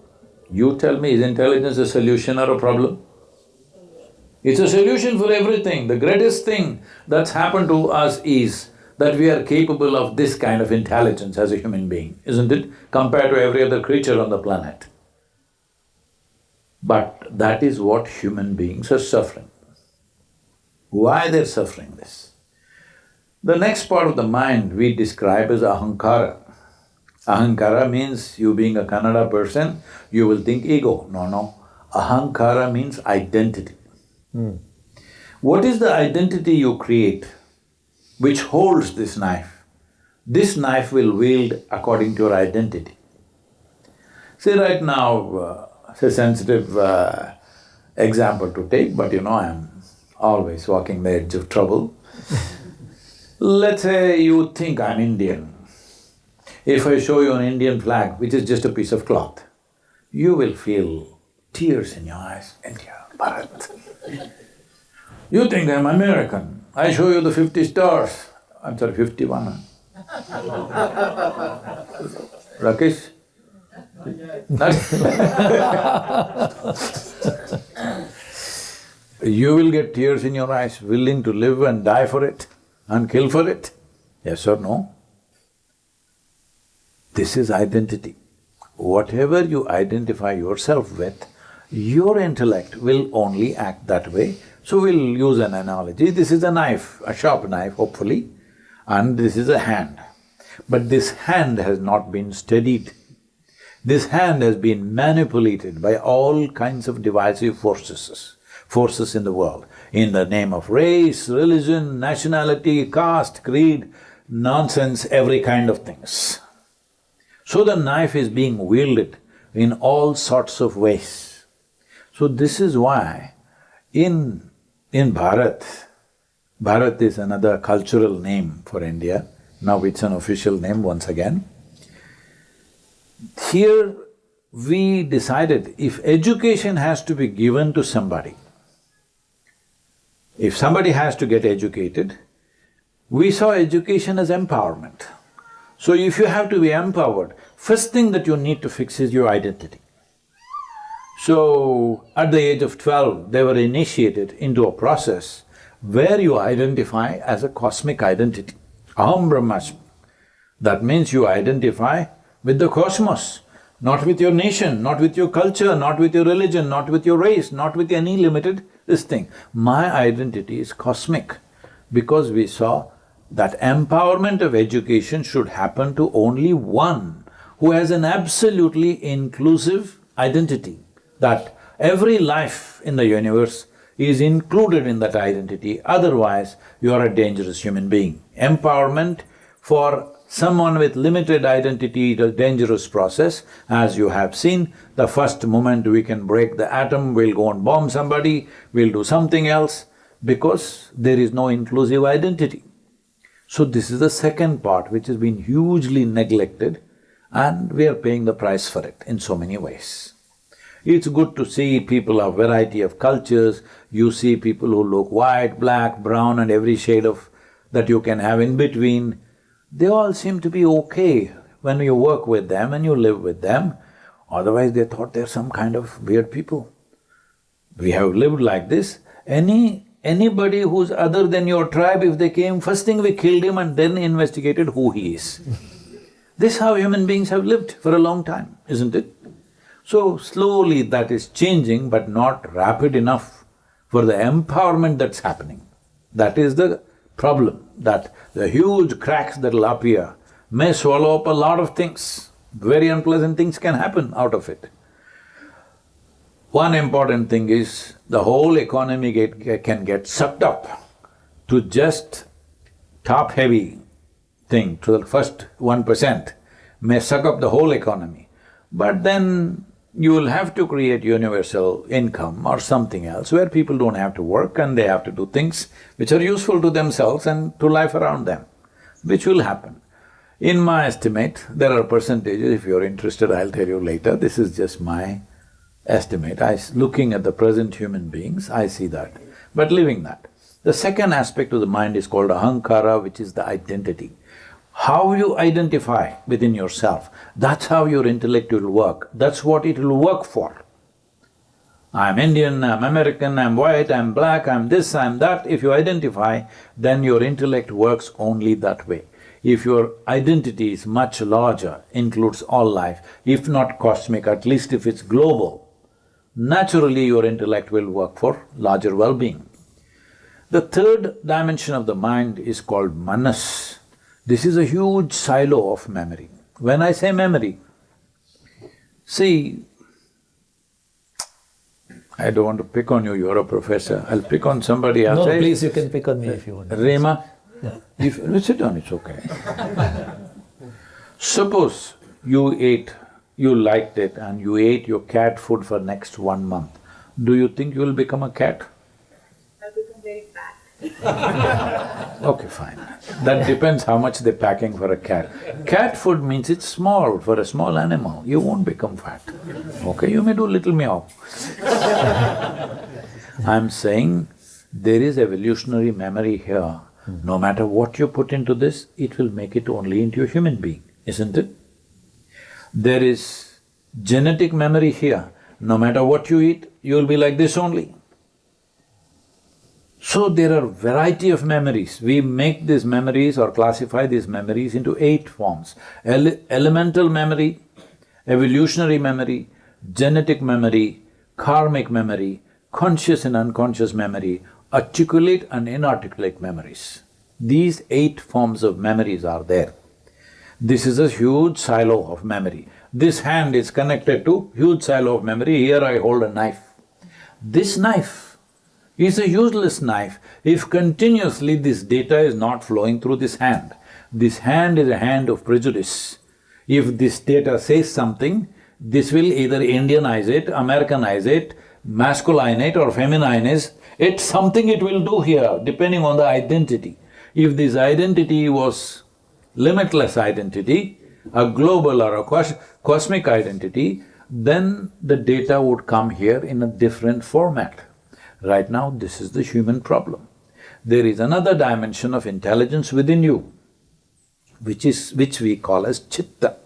You tell me, is intelligence a solution or a problem? It's a solution for everything. The greatest thing that's happened to us is that we are capable of this kind of intelligence as a human being, isn't it? Compared to every other creature on the planet. But that is what human beings are suffering. Why they're suffering this? The next part of the mind we describe as ahankara. Ahankara means, you being a Kannada person, you will think ego. No. Ahankara means identity. What is the identity you create which holds this knife? This knife will wield according to your identity. See, right now, say sensitive example to take, but I'm always walking the edge of trouble. Let's say you think I'm Indian. If I show you an Indian flag, which is just a piece of cloth, you will feel tears in your eyes. India, Bharat. You think I'm American. I show you the 50 stars. I'm sorry, 51. Rakesh? You will get tears in your eyes, willing to live and die for it and kill for it? Yes or no? This is identity. Whatever you identify yourself with, your intellect will only act that way. So we'll use an analogy. This is a knife, a sharp knife, hopefully, and this is a hand. But this hand has not been steadied. This hand has been manipulated by all kinds of divisive forces in the world, in the name of race, religion, nationality, caste, creed, nonsense, every kind of things. So the knife is being wielded in all sorts of ways. So this is why in Bharat, Bharat is another cultural name for India, now it's an official name once again. Here we decided if education has to be given to somebody, if somebody has to get educated, we saw education as empowerment. So if you have to be empowered, first thing that you need to fix is your identity. So at the age of 12, they were initiated into a process where you identify as a cosmic identity, Aham Brahmasmi. That means you identify with the cosmos, not with your nation, not with your culture, not with your religion, not with your race, not with any limited this thing. My identity is cosmic because we saw that empowerment of education should happen to only one who has an absolutely inclusive identity, that every life in the universe is included in that identity, otherwise you are a dangerous human being. Empowerment for someone with limited identity is a dangerous process. As you have seen, the first moment we can break the atom, we'll go and bomb somebody, we'll do something else, because there is no inclusive identity. So this is the second part which has been hugely neglected and we are paying the price for it in so many ways. It's good to see people of variety of cultures, you see people who look white, black, brown and every shade of that you can have in between. They all seem to be okay when you work with them and you live with them, otherwise they thought they're some kind of weird people. We have lived like this. Anybody who's other than your tribe, if they came, first thing we killed him and then investigated who he is. This is how human beings have lived for a long time, isn't it? So slowly that is changing but not rapid enough for the empowerment that's happening. That is the problem, that the huge cracks that'll appear may swallow up a lot of things. Very unpleasant things can happen out of it. One important thing is the whole economy can get sucked up to just top-heavy thing, to the first 1%, may suck up the whole economy. But then you will have to create universal income or something else where people don't have to work and they have to do things which are useful to themselves and to life around them, which will happen. In my estimate, there are percentages, if you're interested I'll tell you later, this is just my estimate. Looking at the present human beings, I see that, but leaving that. The second aspect of the mind is called ahankara, which is the identity. How you identify within yourself, that's how your intellect will work, that's what it will work for. I'm Indian, I'm American, I'm white, I'm black, I'm this, I'm that. If you identify, then your intellect works only that way. If your identity is much larger, includes all life, if not cosmic, at least if it's global, naturally your intellect will work for larger well-being. The third dimension of the mind is called manas. This is a huge silo of memory. When I say memory, see, I don't want to pick on you, you're a professor, I'll pick on somebody else. No, please, you can pick on me if you want. Rema, Yeah. sit down, it's okay. Suppose you liked it and you ate your cat food for next 1 month. Do you think you will become a cat? I'll become very fat. Okay, fine. That depends how much they're packing for a cat. Cat food means it's small for a small animal, you won't become fat. Okay, you may do little meow. I'm saying there is evolutionary memory here. No matter what you put into this, it will make it only into a human being, isn't it? There is genetic memory here. No matter what you eat, you'll be like this only. So there are variety of memories. We make these memories or classify these memories into 8 forms. Elemental memory, evolutionary memory, genetic memory, karmic memory, conscious and unconscious memory, articulate and inarticulate memories. These 8 forms of memories are there. This is a huge silo of memory. This hand is connected to huge silo of memory, here I hold a knife. This knife is a useless knife if continuously this data is not flowing through this hand. This hand is a hand of prejudice. If this data says something, this will either Indianize it, Americanize it, masculine it or femininize it, something it will do here depending on the identity. If this identity was limitless identity, a global or a cosmic identity, then the data would come here in a different format. Right now, this is the human problem. There is another dimension of intelligence within you, which we call as chitta,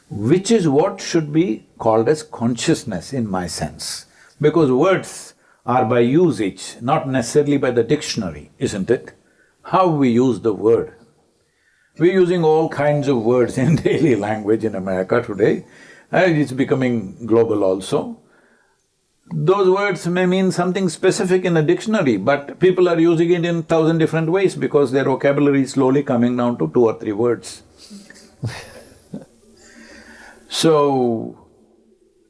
which is what should be called as consciousness in my sense. Because words are by usage, not necessarily by the dictionary, isn't it? How we use the word. We're using all kinds of words in daily language in America today, and it's becoming global also. Those words may mean something specific in a dictionary, but people are using it in 1,000 different ways because their vocabulary is slowly coming down to 2 or 3 words. So,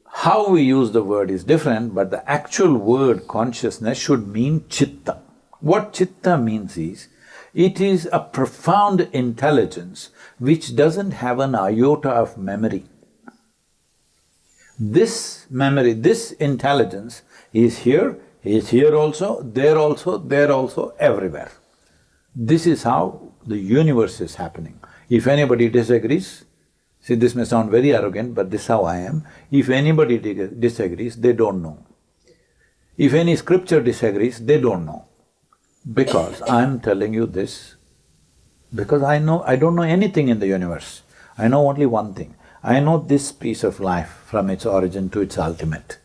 how we use the word is different, but the actual word consciousness should mean chitta. What chitta means is, it is a profound intelligence which doesn't have an iota of memory. This memory, this intelligence is here also, there also, everywhere. This is how the universe is happening. If anybody disagrees, see, this may sound very arrogant, but this is how I am. If anybody disagrees, they don't know. If any scripture disagrees, they don't know. Because I'm telling you this, because I don't know anything in the universe. I know only one thing. I know this piece of life from its origin to its ultimate.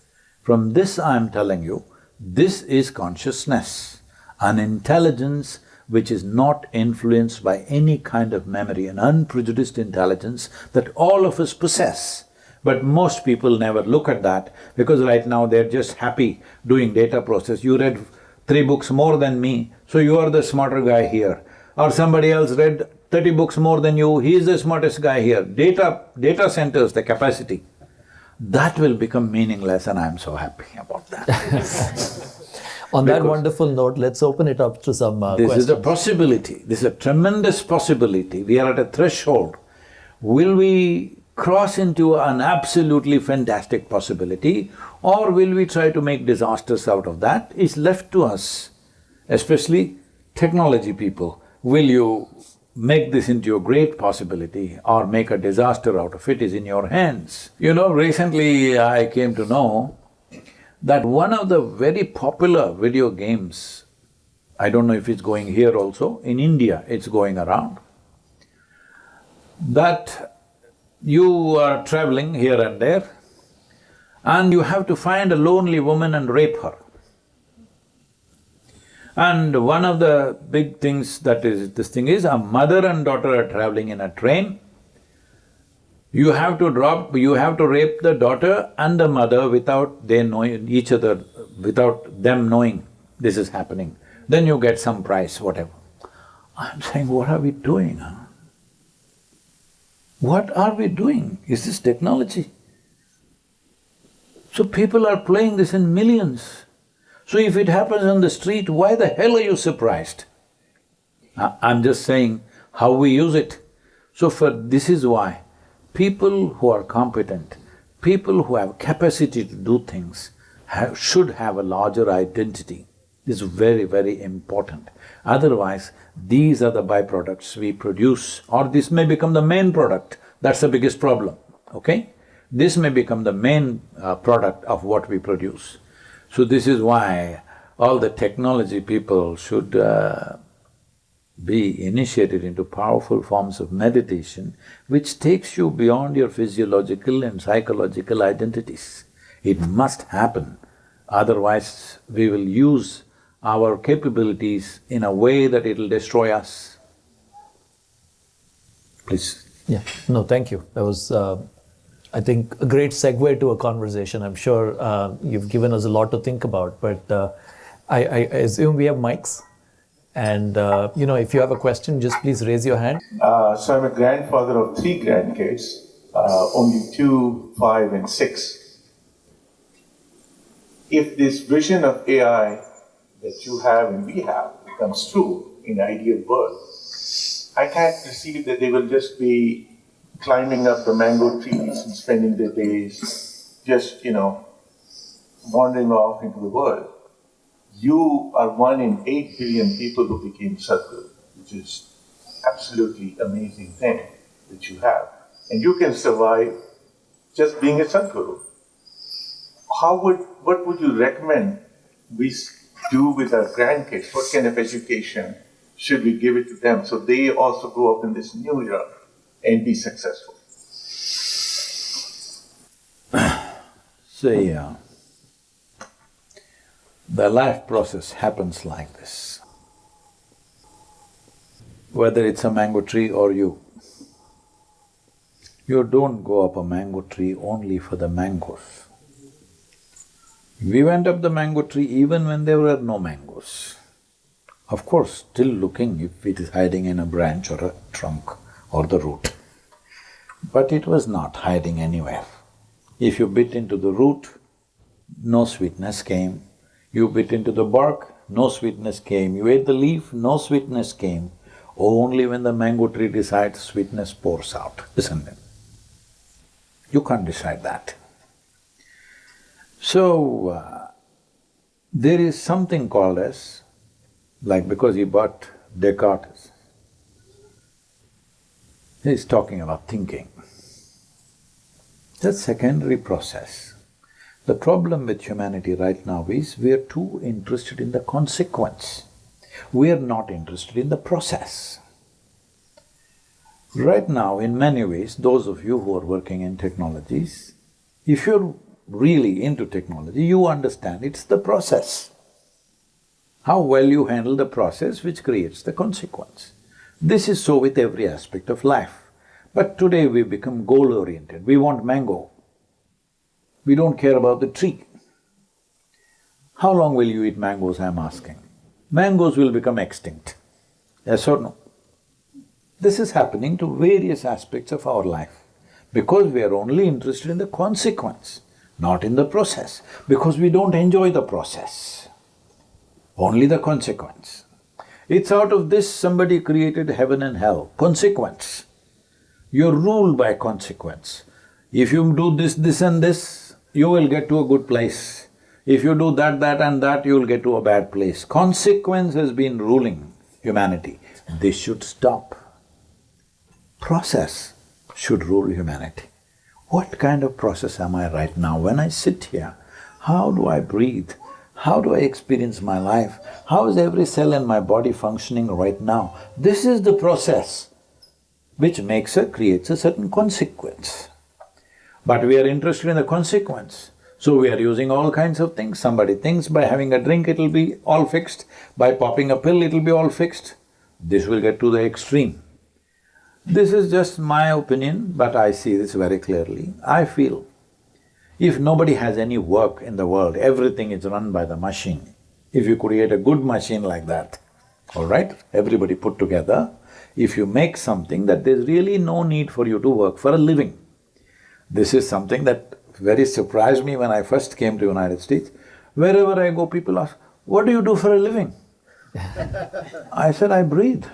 From this I'm telling you, this is consciousness, an intelligence which is not influenced by any kind of memory, an unprejudiced intelligence that all of us possess. But most people never look at that because right now they're just happy doing data process. You read 3 books more than me, so you are the smarter guy here. Or somebody else read 30 books more than you, he is the smartest guy here. Data centers, the capacity, that will become meaningless and I'm so happy about that. On that wonderful note, let's open it up to some questions. This is a possibility, this is a tremendous possibility. We are at a threshold. Will we cross into an absolutely fantastic possibility or will we try to make disasters out of that? It's left to us, especially technology people. Will you make this into a great possibility or make a disaster out of it is in your hands. You know, recently I came to know that one of the very popular video games, I don't know if it's going here also, in India it's going around, that you are traveling here and there and you have to find a lonely woman and rape her. And one of the big things that is, this thing is, a mother and daughter are traveling in a train. You have to rape the daughter and the mother without they knowing each other, without them knowing this is happening. Then you get some prize, whatever. I'm saying, what are we doing, huh? What are we doing? Is this technology? So people are playing this in millions. So if it happens on the street, why the hell are you surprised? I'm just saying how we use it. So this is why people who are competent, people who have capacity to do things, should have a larger identity is very, very important. Otherwise, these are the byproducts we produce, or this may become the main product. That's the biggest problem, okay? This may become the main product of what we produce. So this is why all the technology people should be initiated into powerful forms of meditation which takes you beyond your physiological and psychological identities. It must happen, otherwise we will use our capabilities in a way that it'll destroy us. Please. Yeah, no, thank you. That was, I think, a great segue to a conversation. I'm sure you've given us a lot to think about, but I assume we have mics. And, if you have a question, just please raise your hand. So I'm a grandfather of 3 grandkids, only 2, 5, and 6. If this vision of AI that you have and we have becomes true in the ideal world, I can't perceive that they will just be climbing up the mango trees and spending their days just, wandering off into the world. You are 1 in 8 billion people who became Sadhguru, which is absolutely amazing thing that you have. And you can survive just being a Sadhguru. What would you recommend we do with our grandkids? What kind of education should we give it to them so they also grow up in this new era and be successful? See, the life process happens like this. Whether it's a mango tree or you don't go up a mango tree only for the mangoes. We went up the mango tree even when there were no mangoes. Of course, still looking if it is hiding in a branch or a trunk or the root. But it was not hiding anywhere. If you bit into the root, no sweetness came. You bit into the bark, no sweetness came. You ate the leaf, no sweetness came. Only when the mango tree decides, sweetness pours out, isn't it? You can't decide that. So, there is something called as, like because he bought Descartes, he's talking about thinking. That's secondary process. The problem with humanity right now is we are too interested in the consequence. We are not interested in the process. Right now, in many ways, those of you who are working in technologies, if you're really into technology, you understand it's the process. How well you handle the process which creates the consequence. This is so with every aspect of life. But today we become goal-oriented, we want mango. We don't care about the tree. How long will you eat mangoes, I'm asking? Mangoes will become extinct, yes or no? This is happening to various aspects of our life because we are only interested in the consequence, not in the process, because we don't enjoy the process, only the consequence. It's out of this somebody created heaven and hell, consequence. You're ruled by consequence. If you do this, this and this, you will get to a good place. If you do that, that and that, you will get to a bad place. Consequence has been ruling humanity. This should stop. Process should rule humanity. What kind of process am I right now? When I sit here, how do I breathe? How do I experience my life? How is every cell in my body functioning right now? This is the process which creates a certain consequence. But we are interested in the consequence, so we are using all kinds of things. Somebody thinks by having a drink it'll be all fixed, by popping a pill it'll be all fixed. This will get to the extreme. This is just my opinion, but I see this very clearly. I feel if nobody has any work in the world, everything is run by the machine. If you create a good machine like that, all right, everybody put together, if you make something that there's really no need for you to work for a living. This is something that very surprised me when I first came to United States. Wherever I go, people ask, what do you do for a living? I said, I breathe.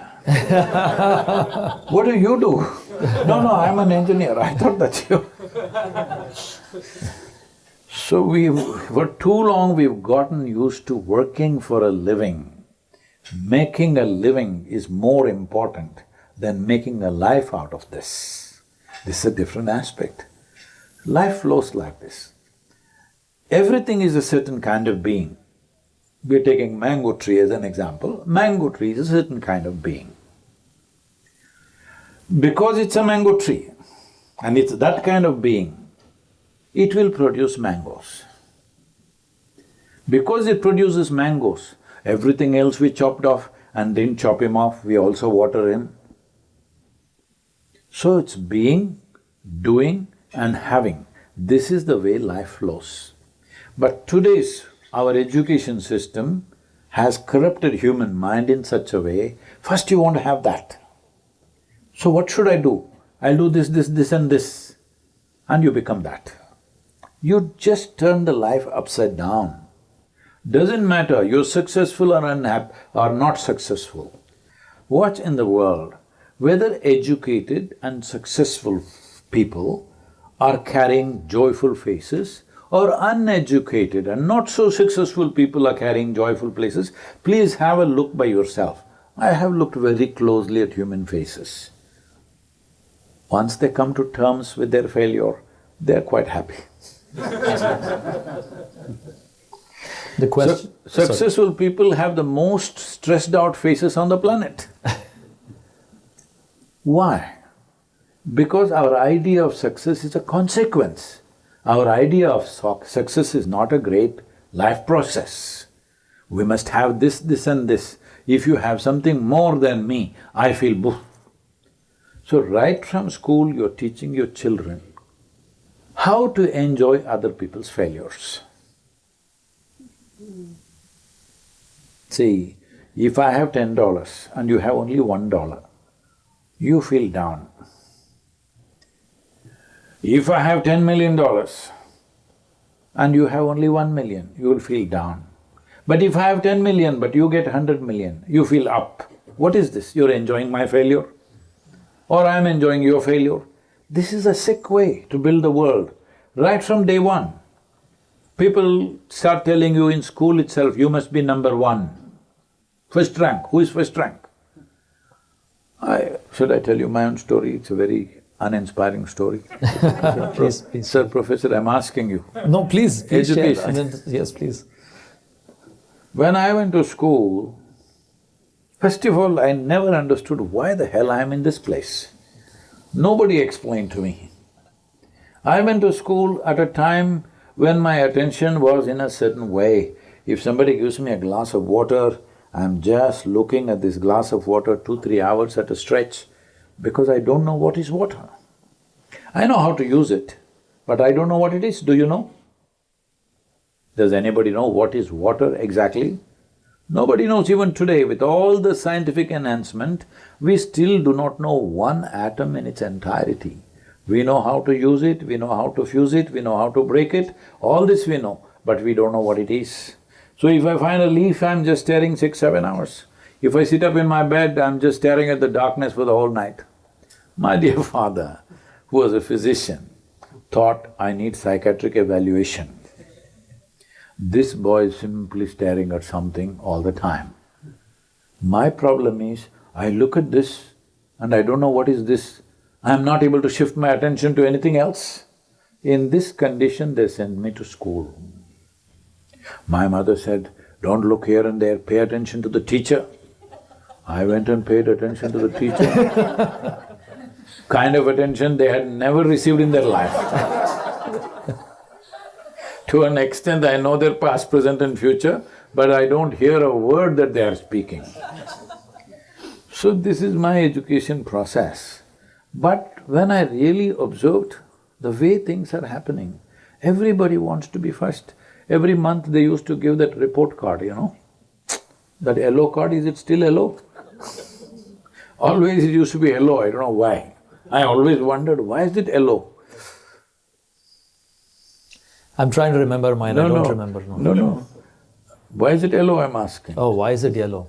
What do you do? No, I'm an engineer. I thought that's you. So for too long we've gotten used to working for a living. Making a living is more important than making a life out of this. This is a different aspect. Life flows like this. Everything is a certain kind of being. We're taking mango tree as an example. Mango tree is a certain kind of being. Because it's a mango tree and it's that kind of being, it will produce mangoes. Because it produces mangoes, everything else we chopped off and didn't chop him off, we also water him. So it's being, doing and having. This is the way life flows. But today's our education system has corrupted human mind in such a way, first you want to have that. So what should I do? I'll do this and this, and you become that. You just turn the life upside down. Doesn't matter you're successful or unhappy or not successful. Watch in the world, whether educated and successful people are carrying joyful faces or uneducated and not so successful people are carrying joyful places, please have a look by yourself. I have looked very closely at human faces. Once they come to terms with their failure, they're quite happy. The question… Successful people have the most stressed out faces on the planet. Why? Because our idea of success is a consequence. Our idea of success is not a great life process. We must have this, this and this. If you have something more than me, I feel boof. So right from school you're teaching your children how to enjoy other people's failures. See, if I have $10 and you have only $1, you feel down. If I have $10 million and you have only 1 million, you will feel down. But if I have 10 million but you get 100 million, you feel up. What is this? You're enjoying my failure? Or I'm enjoying your failure? This is a sick way to build the world. Right from day one, people start telling you in school itself, you must be number one. First rank, who is first rank? Should I tell you my own story? It's a very uninspiring story. Please, please. Sir, Professor, I'm asking you. No, please share. Education. And then… yes, please. When I went to school, first of all, I never understood why the hell I am in this place. Nobody explained to me. I went to school at a time when my attention was in a certain way. If somebody gives me a glass of water, I'm just looking at this glass of water 2-3 hours at a stretch because I don't know what is water. I know how to use it, but I don't know what it is. Do you know? Does anybody know what is water exactly? Nobody knows. Even today, with all the scientific enhancement, we still do not know one atom in its entirety. We know how to use it, we know how to fuse it, we know how to break it, all this we know, but we don't know what it is. So if I find a leaf, I'm just staring 6-7 hours. If I sit up in my bed, I'm just staring at the darkness for the whole night. My dear father, who was a physician, thought I need psychiatric evaluation. This boy is simply staring at something all the time. My problem is, I look at this and I don't know what is this. I'm not able to shift my attention to anything else. In this condition, they sent me to school. My mother said, don't look here and there, pay attention to the teacher. I went and paid attention to the teacher. Kind of attention they had never received in their life. To an extent, I know their past, present and future, but I don't hear a word that they are speaking. So this is my education process. But when I really observed the way things are happening, everybody wants to be first. Every month they used to give that report card, you know. That yellow card, is it still yellow? Always it used to be yellow, I don't know why. I always wondered, why is it yellow? I'm trying to remember mine, I don't remember. No. Why is it yellow, I'm asking? Oh, why is it yellow?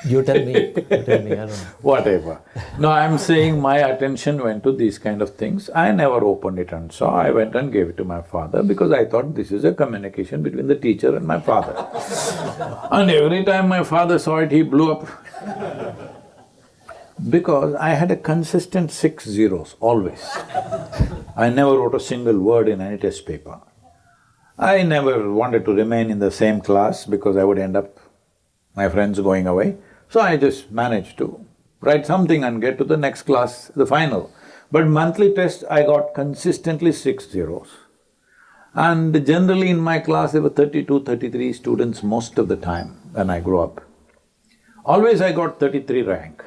You tell me, I don't know. Whatever. No, I'm saying my attention went to these kind of things. I never opened it and saw. I went and gave it to my father because I thought this is a communication between the teacher and my father. And every time my father saw it, he blew up. Because I had a consistent 6 zeros, always. I never wrote a single word in any test paper. I never wanted to remain in the same class because I would end up my friends going away. So I just managed to write something and get to the next class, the final. But monthly test, I got consistently 6 zeros. And generally in my class, there were 32, 33 students most of the time when I grew up. Always I got 33 rank.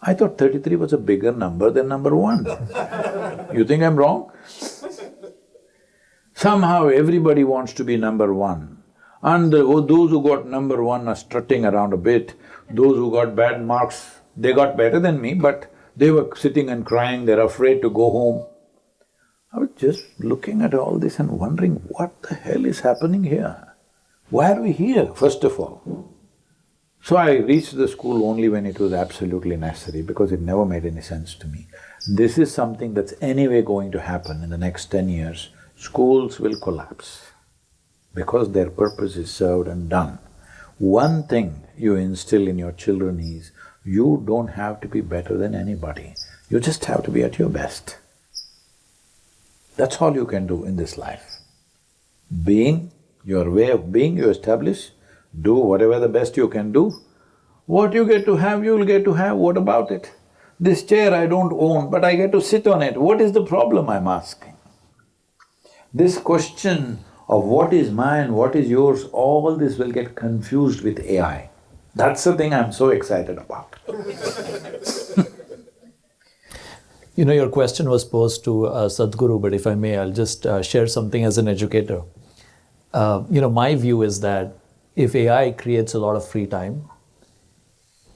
I thought 33 was a bigger number than number 1. You think I'm wrong? Somehow everybody wants to be number 1. And those who got number 1 are strutting around a bit. Those who got bad marks, they got better than me, but they were sitting and crying, they're afraid to go home. I was just looking at all this and wondering, what the hell is happening here? Why are we here, first of all? So I reached the school only when it was absolutely necessary because it never made any sense to me. This is something that's anyway going to happen in the next 10 years. Schools will collapse because their purpose is served and done. One thing you instill in your children is, you don't have to be better than anybody, you just have to be at your best. That's all you can do in this life. Being, your way of being you establish, do whatever the best you can do. What you get to have, you'll get to have, what about it? This chair I don't own, but I get to sit on it, what is the problem, I'm asking? This question of what is mine, what is yours, all this will get confused with AI. That's the thing I'm so excited about. You know, your question was posed to Sadhguru, but if I may, I'll just share something as an educator. My view is that if AI creates a lot of free time,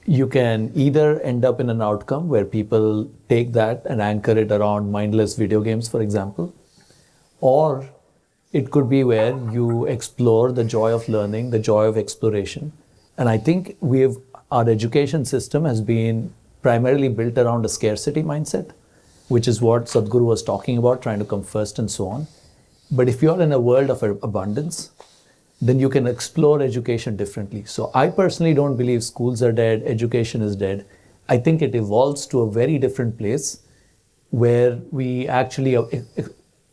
you can either end up in an outcome where people take that and anchor it around mindless video games, for example, or it could be where you explore the joy of learning, the joy of exploration. And I think our education system has been primarily built around a scarcity mindset, which is what Sadhguru was talking about, trying to come first and so on. But if you're in a world of abundance, then you can explore education differently. So I personally don't believe schools are dead, education is dead. I think it evolves to a very different place where we actually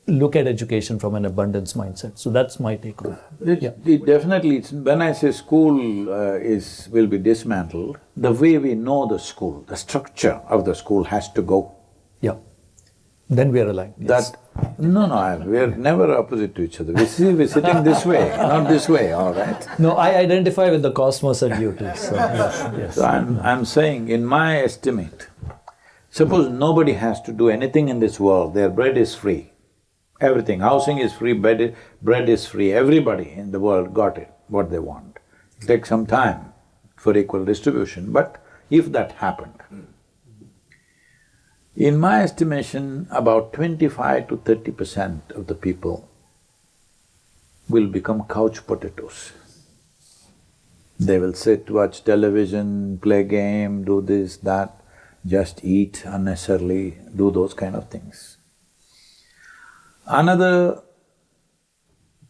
look at education from an abundance mindset. So that's my take on it. It definitely, when I say school will be dismantled, the way we know the school, the structure of the school has to go. Yeah. Then we are aligned. Yes. No, we're never opposite to each other. We're sitting this way, not this way, all right? No, I identify with the cosmos and you too, so yes. So I'm saying, in my estimate, suppose nobody has to do anything in this world, their bread is free. Everything, housing is free, bread is free, everybody in the world got it, what they want. It'll take some time for equal distribution, but if that happened, in my estimation, about 25 to 30% of the people will become couch potatoes. They will sit, watch television, play game, do this, that, just eat unnecessarily, do those kind of things. Another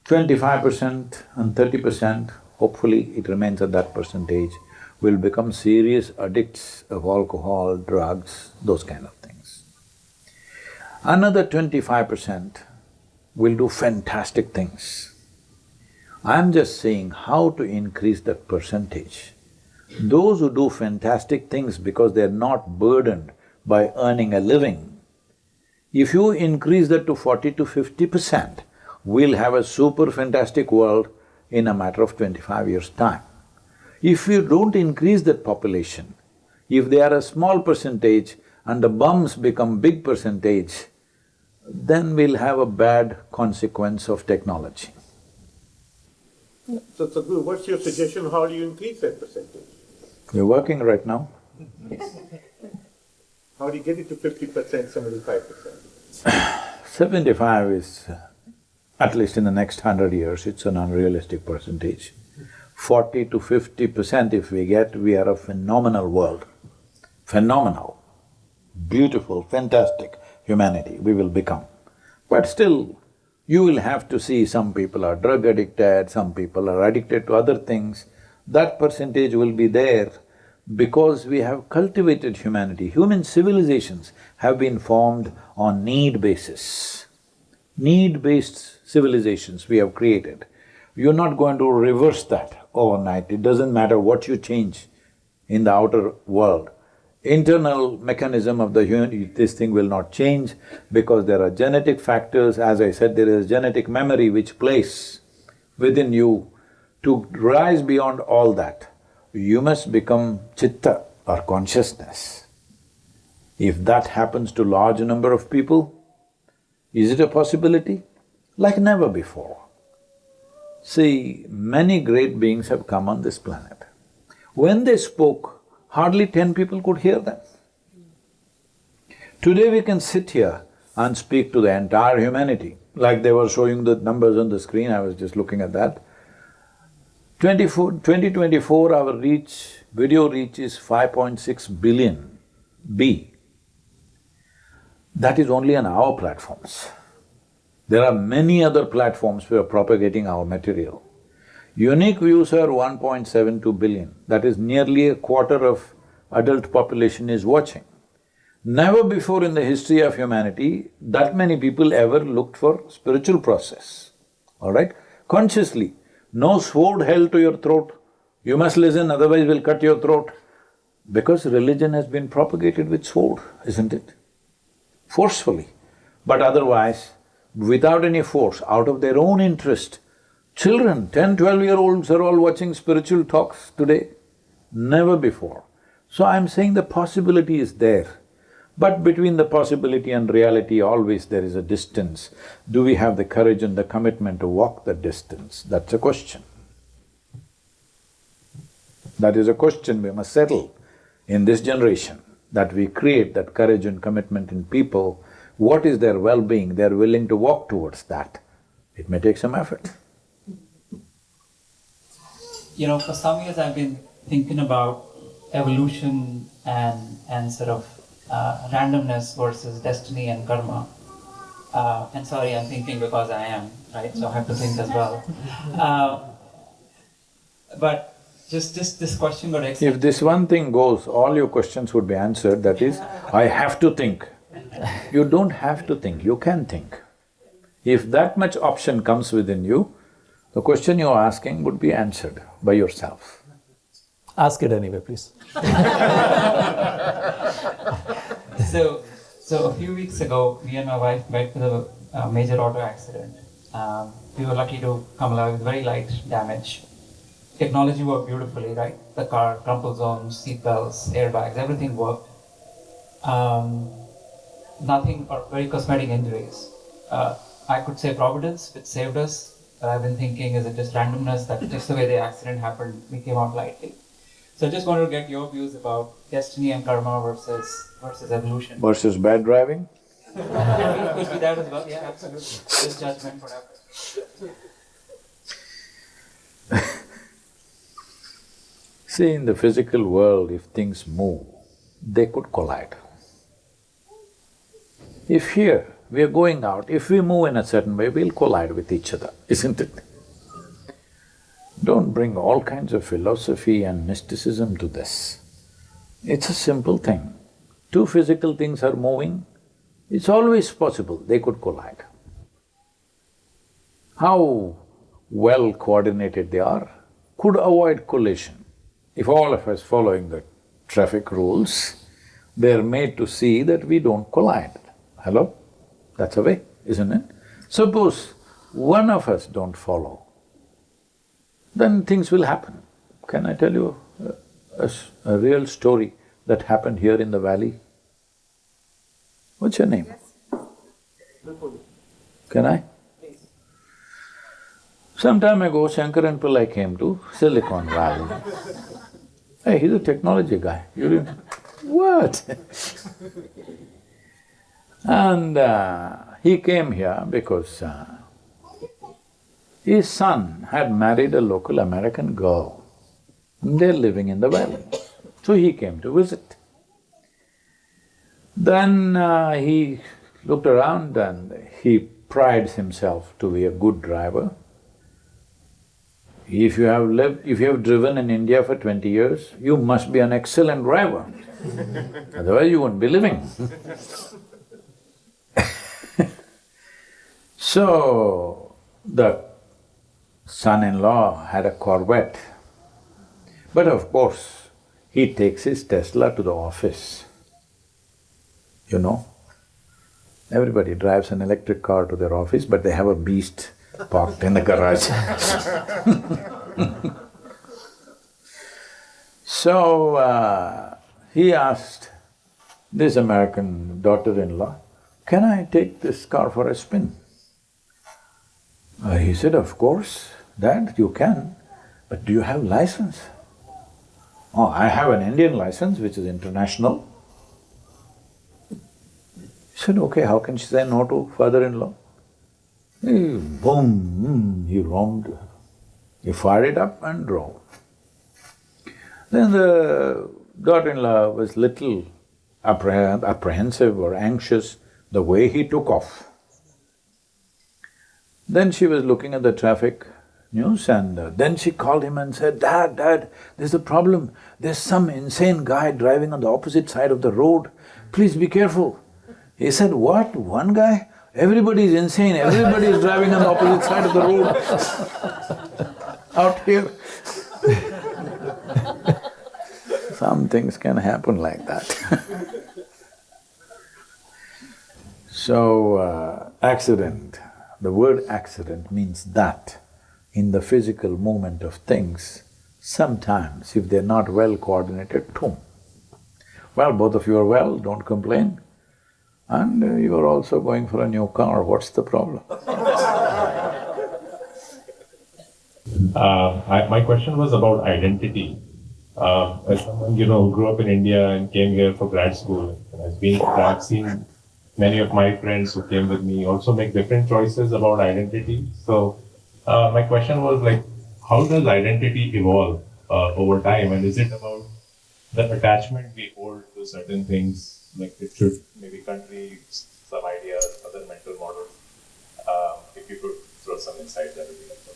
25% and 30%, hopefully it remains at that percentage, will become serious addicts of alcohol, drugs, those kind of things. Another 25% will do fantastic things. I'm just saying how to increase that percentage. Those who do fantastic things because they're not burdened by earning a living, if you increase that to 40 to 50%, we'll have a super fantastic world in a matter of 25 years' time. If you don't increase that population, if they are a small percentage and the bums become big percentage, then we'll have a bad consequence of technology. So, Sadhguru, what's your suggestion? How do you increase that percentage? We're working right now. How do you get it to 50%, 75%? 75 is, at least in the next 100 years, it's an unrealistic percentage. 40 to 50% if we get, we are a phenomenal world. Phenomenal, beautiful, fantastic humanity we will become. But still, you will have to see some people are drug addicted, some people are addicted to other things. That percentage will be there because we have cultivated humanity. Human civilizations have been formed on need basis. Need-based civilizations we have created. You're not going to reverse that overnight. It doesn't matter what you change in the outer world. Internal mechanism of the human… this thing will not change because there are genetic factors. As I said, there is genetic memory which plays within you. To rise beyond all that, you must become chitta or consciousness. If that happens to large number of people, is it a possibility? Like never before. See, many great beings have come on this planet. When they spoke, hardly 10 people could hear them. Today we can sit here and speak to the entire humanity, like they were showing the numbers on the screen, I was just looking at that. 2024, our reach, video reach is 5.6 billion B. That is only on our platforms. There are many other platforms who are propagating our material. Unique views are 1.72 billion, that is nearly a quarter of adult population is watching. Never before in the history of humanity that many people ever looked for spiritual process, all right? Consciously, no sword held to your throat, you must listen otherwise we'll cut your throat. Because religion has been propagated with sword, isn't it? Forcefully. But otherwise, without any force, out of their own interest, children, 10, 12-year-olds are all watching spiritual talks today. Never before. So I'm saying the possibility is there. But between the possibility and reality, always there is a distance. Do we have the courage and the commitment to walk that distance? That's a question. That is a question we must settle in this generation, that we create that courage and commitment in people. What is their well-being? They're willing to walk towards that. It may take some effort. You know, for some years I've been thinking about evolution and sort of randomness versus destiny and karma. And sorry, I'm thinking because I am, right? So I have to think as well. But just this question got extended. If this one thing goes, all your questions would be answered, that is, I have to think. You don't have to think, you can think. If that much option comes within you, the question you're asking would be answered by yourself. Ask it anyway, please. So a few weeks ago, me and my wife met with a major auto accident. We were lucky to come alive with very light damage. Technology worked beautifully, right? The car, crumple zones, seat belts, airbags, everything worked. Nothing, or very cosmetic injuries. I could say providence, which saved us, but I've been thinking, is it just randomness that just the way the accident happened, we came out lightly? So I just wanted to get your views about destiny and karma versus evolution. Versus bad driving? Could be that as well, yeah, absolutely. Just judgment, whatever. See, in the physical world, if things move, they could collide. If here, we are going out, if we move in a certain way, we'll collide with each other, isn't it? Don't bring all kinds of philosophy and mysticism to this. It's a simple thing. Two physical things are moving, it's always possible they could collide. How well coordinated they are could avoid collision. If all of us following the traffic rules, they're made to see that we don't collide. Hello? That's a way, isn't it? Suppose one of us don't follow, then things will happen. Can I tell you a real story that happened here in the valley? What's your name? Can I? Some time ago, Shankaran Pillai came to Silicon Valley. Hey, he's a technology guy, you didn't… What? And he came here because His son had married a local American girl. They're living in the valley. So he came to visit. Then he looked around and he prides himself to be a good driver. If you have driven in India for 20 years, you must be an excellent driver. Otherwise you won't be living. So, the son-in-law had a Corvette. But of course, he takes his Tesla to the office. You know, everybody drives an electric car to their office, but they have a beast parked in the garage. So, he asked this American daughter-in-law, "Can I take this car for a spin?" He said, "Of course, Dad, you can, but do you have license?" "Oh, I have an Indian license which is international." He said, "Okay, how can she say no to father-in-law?" Boom, he roamed, he fired it up and drove. Then the daughter-in-law was little apprehensive or anxious the way he took off. Then she was looking at the traffic news and then she called him and said, "Dad, there's a problem. There's some insane guy driving on the opposite side of the road. Please be careful." He said, "What? One guy? Everybody is insane, everybody is driving on the opposite side of the road out here." Some things can happen like that. So, accident. The word accident means that in the physical movement of things, sometimes if they're not well coordinated, boom. Well, both of you are well, don't complain. And you are also going for a new car, what's the problem? My question was about identity. As someone, who grew up in India and came here for grad school, and I've seen many of my friends who came with me also make different choices about identity. So, my question was like, how does identity evolve over time? And is it about the attachment we hold to certain things, like it should maybe country, some ideas, other mental models? If you could throw some insight, that would be helpful.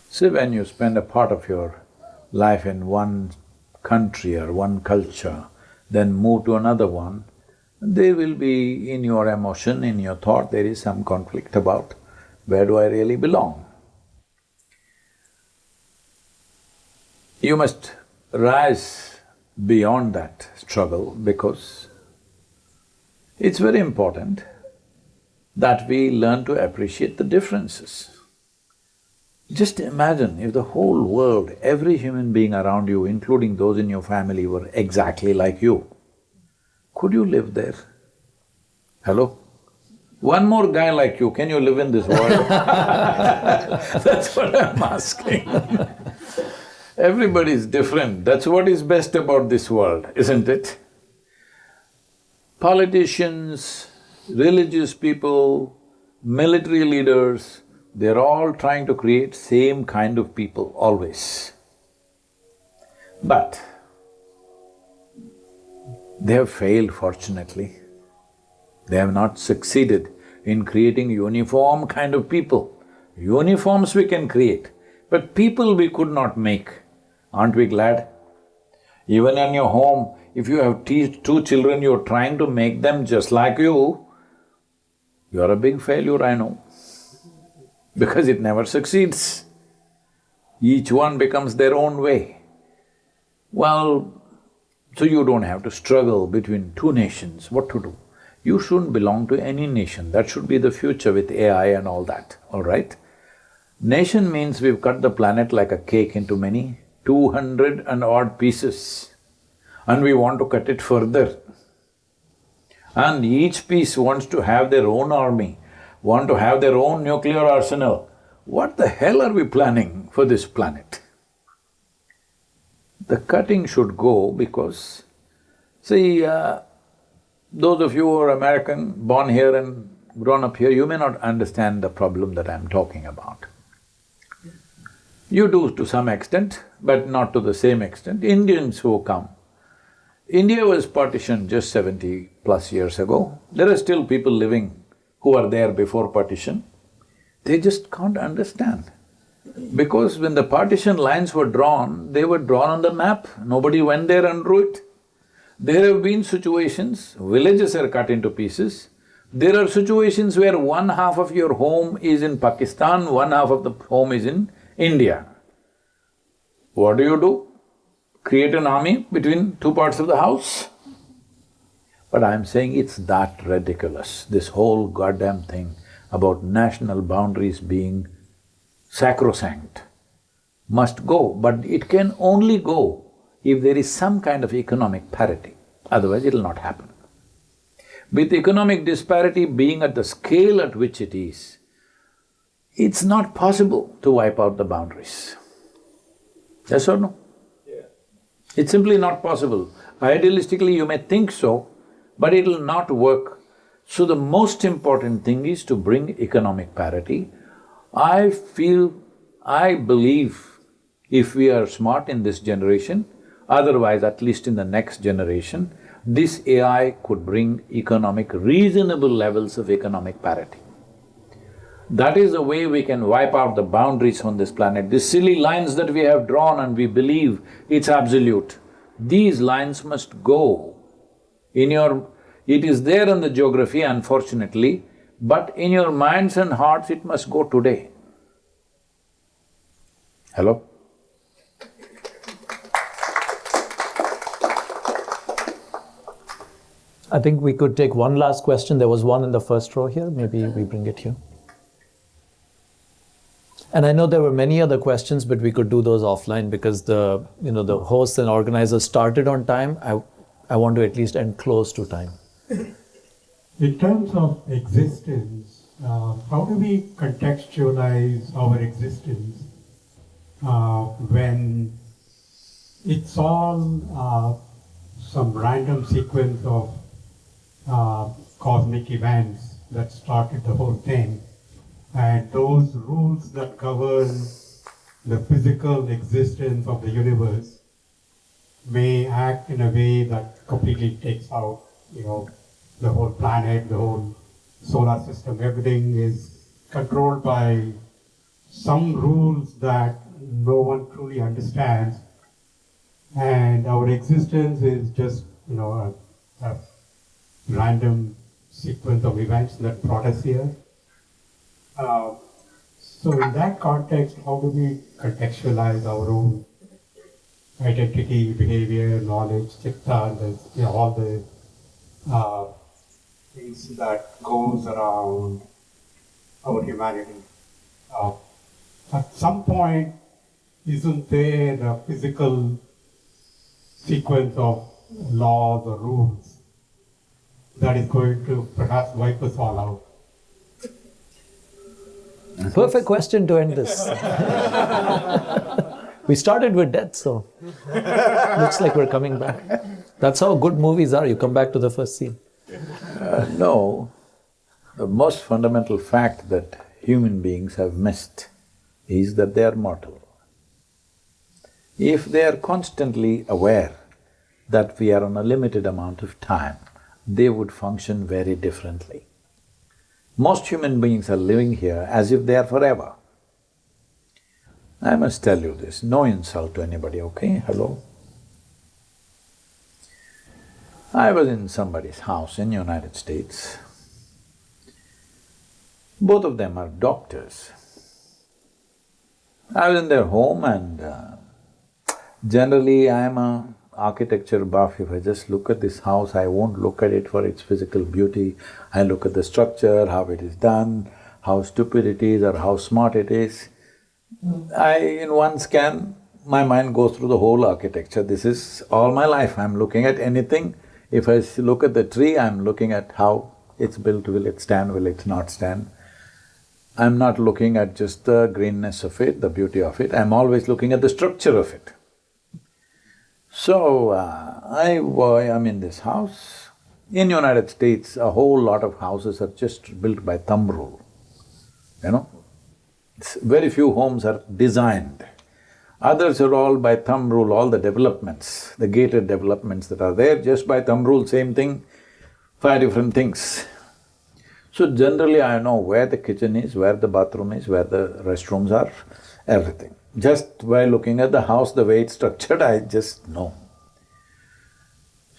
See, when you spend a part of your life in one country or one culture, then move to another one, there will be in your emotion, in your thought, there is some conflict about where do I really belong. You must rise beyond that struggle because it's very important that we learn to appreciate the differences. Just imagine if the whole world, every human being around you, including those in your family, were exactly like you. Could you live there? Hello? One more guy like you, can you live in this world? That's what I'm asking. Everybody is different, that's what is best about this world, isn't it? Politicians, religious people, military leaders, they're all trying to create same kind of people, always. But they have failed, fortunately. They have not succeeded in creating uniform kind of people. Uniforms we can create, but people we could not make. Aren't we glad? Even in your home, if you have two children, you're trying to make them just like you're a big failure, I know, because it never succeeds. Each one becomes their own way. Well, so you don't have to struggle between two nations, what to do? You shouldn't belong to any nation, that should be the future with AI and all that, all right? Nation means we've cut the planet like a cake into many, 200 and odd pieces, and we want to cut it further. And each piece wants to have their own army, want to have their own nuclear arsenal. What the hell are we planning for this planet? The cutting should go because, see, those of you who are American, born here and grown up here, you may not understand the problem that I'm talking about. You do to some extent, but not to the same extent. Indians who come, India was partitioned just 70 plus years ago. There are still people living who were there before partition. They just can't understand. Because when the partition lines were drawn, they were drawn on the map, nobody went there and drew it. There have been situations, villages are cut into pieces. There are situations where one half of your home is in Pakistan, one half of the home is in India. What do? Create an army between two parts of the house? But I'm saying it's that ridiculous, this whole goddamn thing about national boundaries being sacrosanct must go, but it can only go if there is some kind of economic parity, otherwise it'll not happen. With economic disparity being at the scale at which it is, it's not possible to wipe out the boundaries. Yes or no? Yeah. It's simply not possible. Idealistically you may think so, but it'll not work. So the most important thing is to bring economic parity. I believe if we are smart in this generation, otherwise at least in the next generation, this AI could bring reasonable levels of economic parity. That is the way we can wipe out the boundaries on this planet. These silly lines that we have drawn and we believe it's absolute, these lines must go. It is there in the geography, unfortunately, but in your minds and hearts it must go today. Hello? I think we could take one last question. There was one in the first row here, maybe we bring it here. And I know there were many other questions, but we could do those offline because the hosts and organizers started on time. I want to at least end close to time. In terms of existence, how do we contextualize our existence when it's all some random sequence of cosmic events that started the whole thing, and those rules that govern the physical existence of the universe may act in a way that completely takes out, the whole planet, the whole solar system. Everything is controlled by some rules that no one truly understands, and our existence is just, a random sequence of events that brought us here. So in that context, how do we contextualize our own identity, behavior, knowledge, chitta, all the things that goes around our humanity? At some point, isn't there a physical sequence of laws or rules that is going to perhaps wipe us all out? Perfect question to end this. We started with death, so looks like we're coming back. That's how good movies are, you come back to the first scene. No, the most fundamental fact that human beings have missed is that they are mortal. If they are constantly aware that we are on a limited amount of time, they would function very differently. Most human beings are living here as if they are forever. I must tell you this, no insult to anybody, okay? Hello? I was in somebody's house in United States. Both of them are doctors. I was in their home and generally I am a architecture buff. If I just look at this house, I won't look at it for its physical beauty. I look at the structure, how it is done, how stupid it is or how smart it is. In one scan, my mind goes through the whole architecture. This is all my life, I'm looking at anything. If I look at the tree, I'm looking at how it's built, will it stand, will it not stand. I'm not looking at just the greenness of it, the beauty of it, I'm always looking at the structure of it. So, I'm in this house, In United States, a whole lot of houses are just built by thumb rule, you know. Very few homes are designed. Others are all by thumb rule, all the developments, the gated developments that are there, just by thumb rule, same thing, 5 different things. So generally I know where the kitchen is, where the bathroom is, where the restrooms are, everything. Just by looking at the house, the way it's structured, I just know.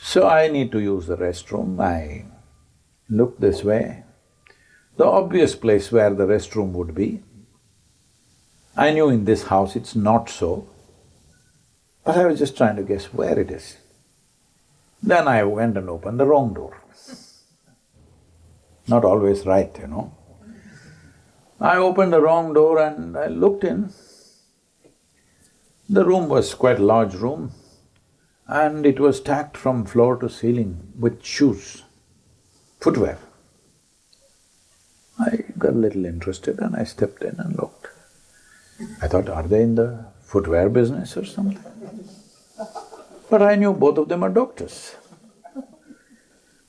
So I need to use the restroom, I look this way. The obvious place where the restroom would be, I knew in this house it's not so, but I was just trying to guess where it is. Then I went and opened the wrong door. Not always right, you know. I opened the wrong door and I looked in. The room was quite a large room and it was stacked from floor to ceiling with shoes, footwear. I got a little interested and I stepped in and looked. I thought, are they in the footwear business or something? But I knew both of them are doctors.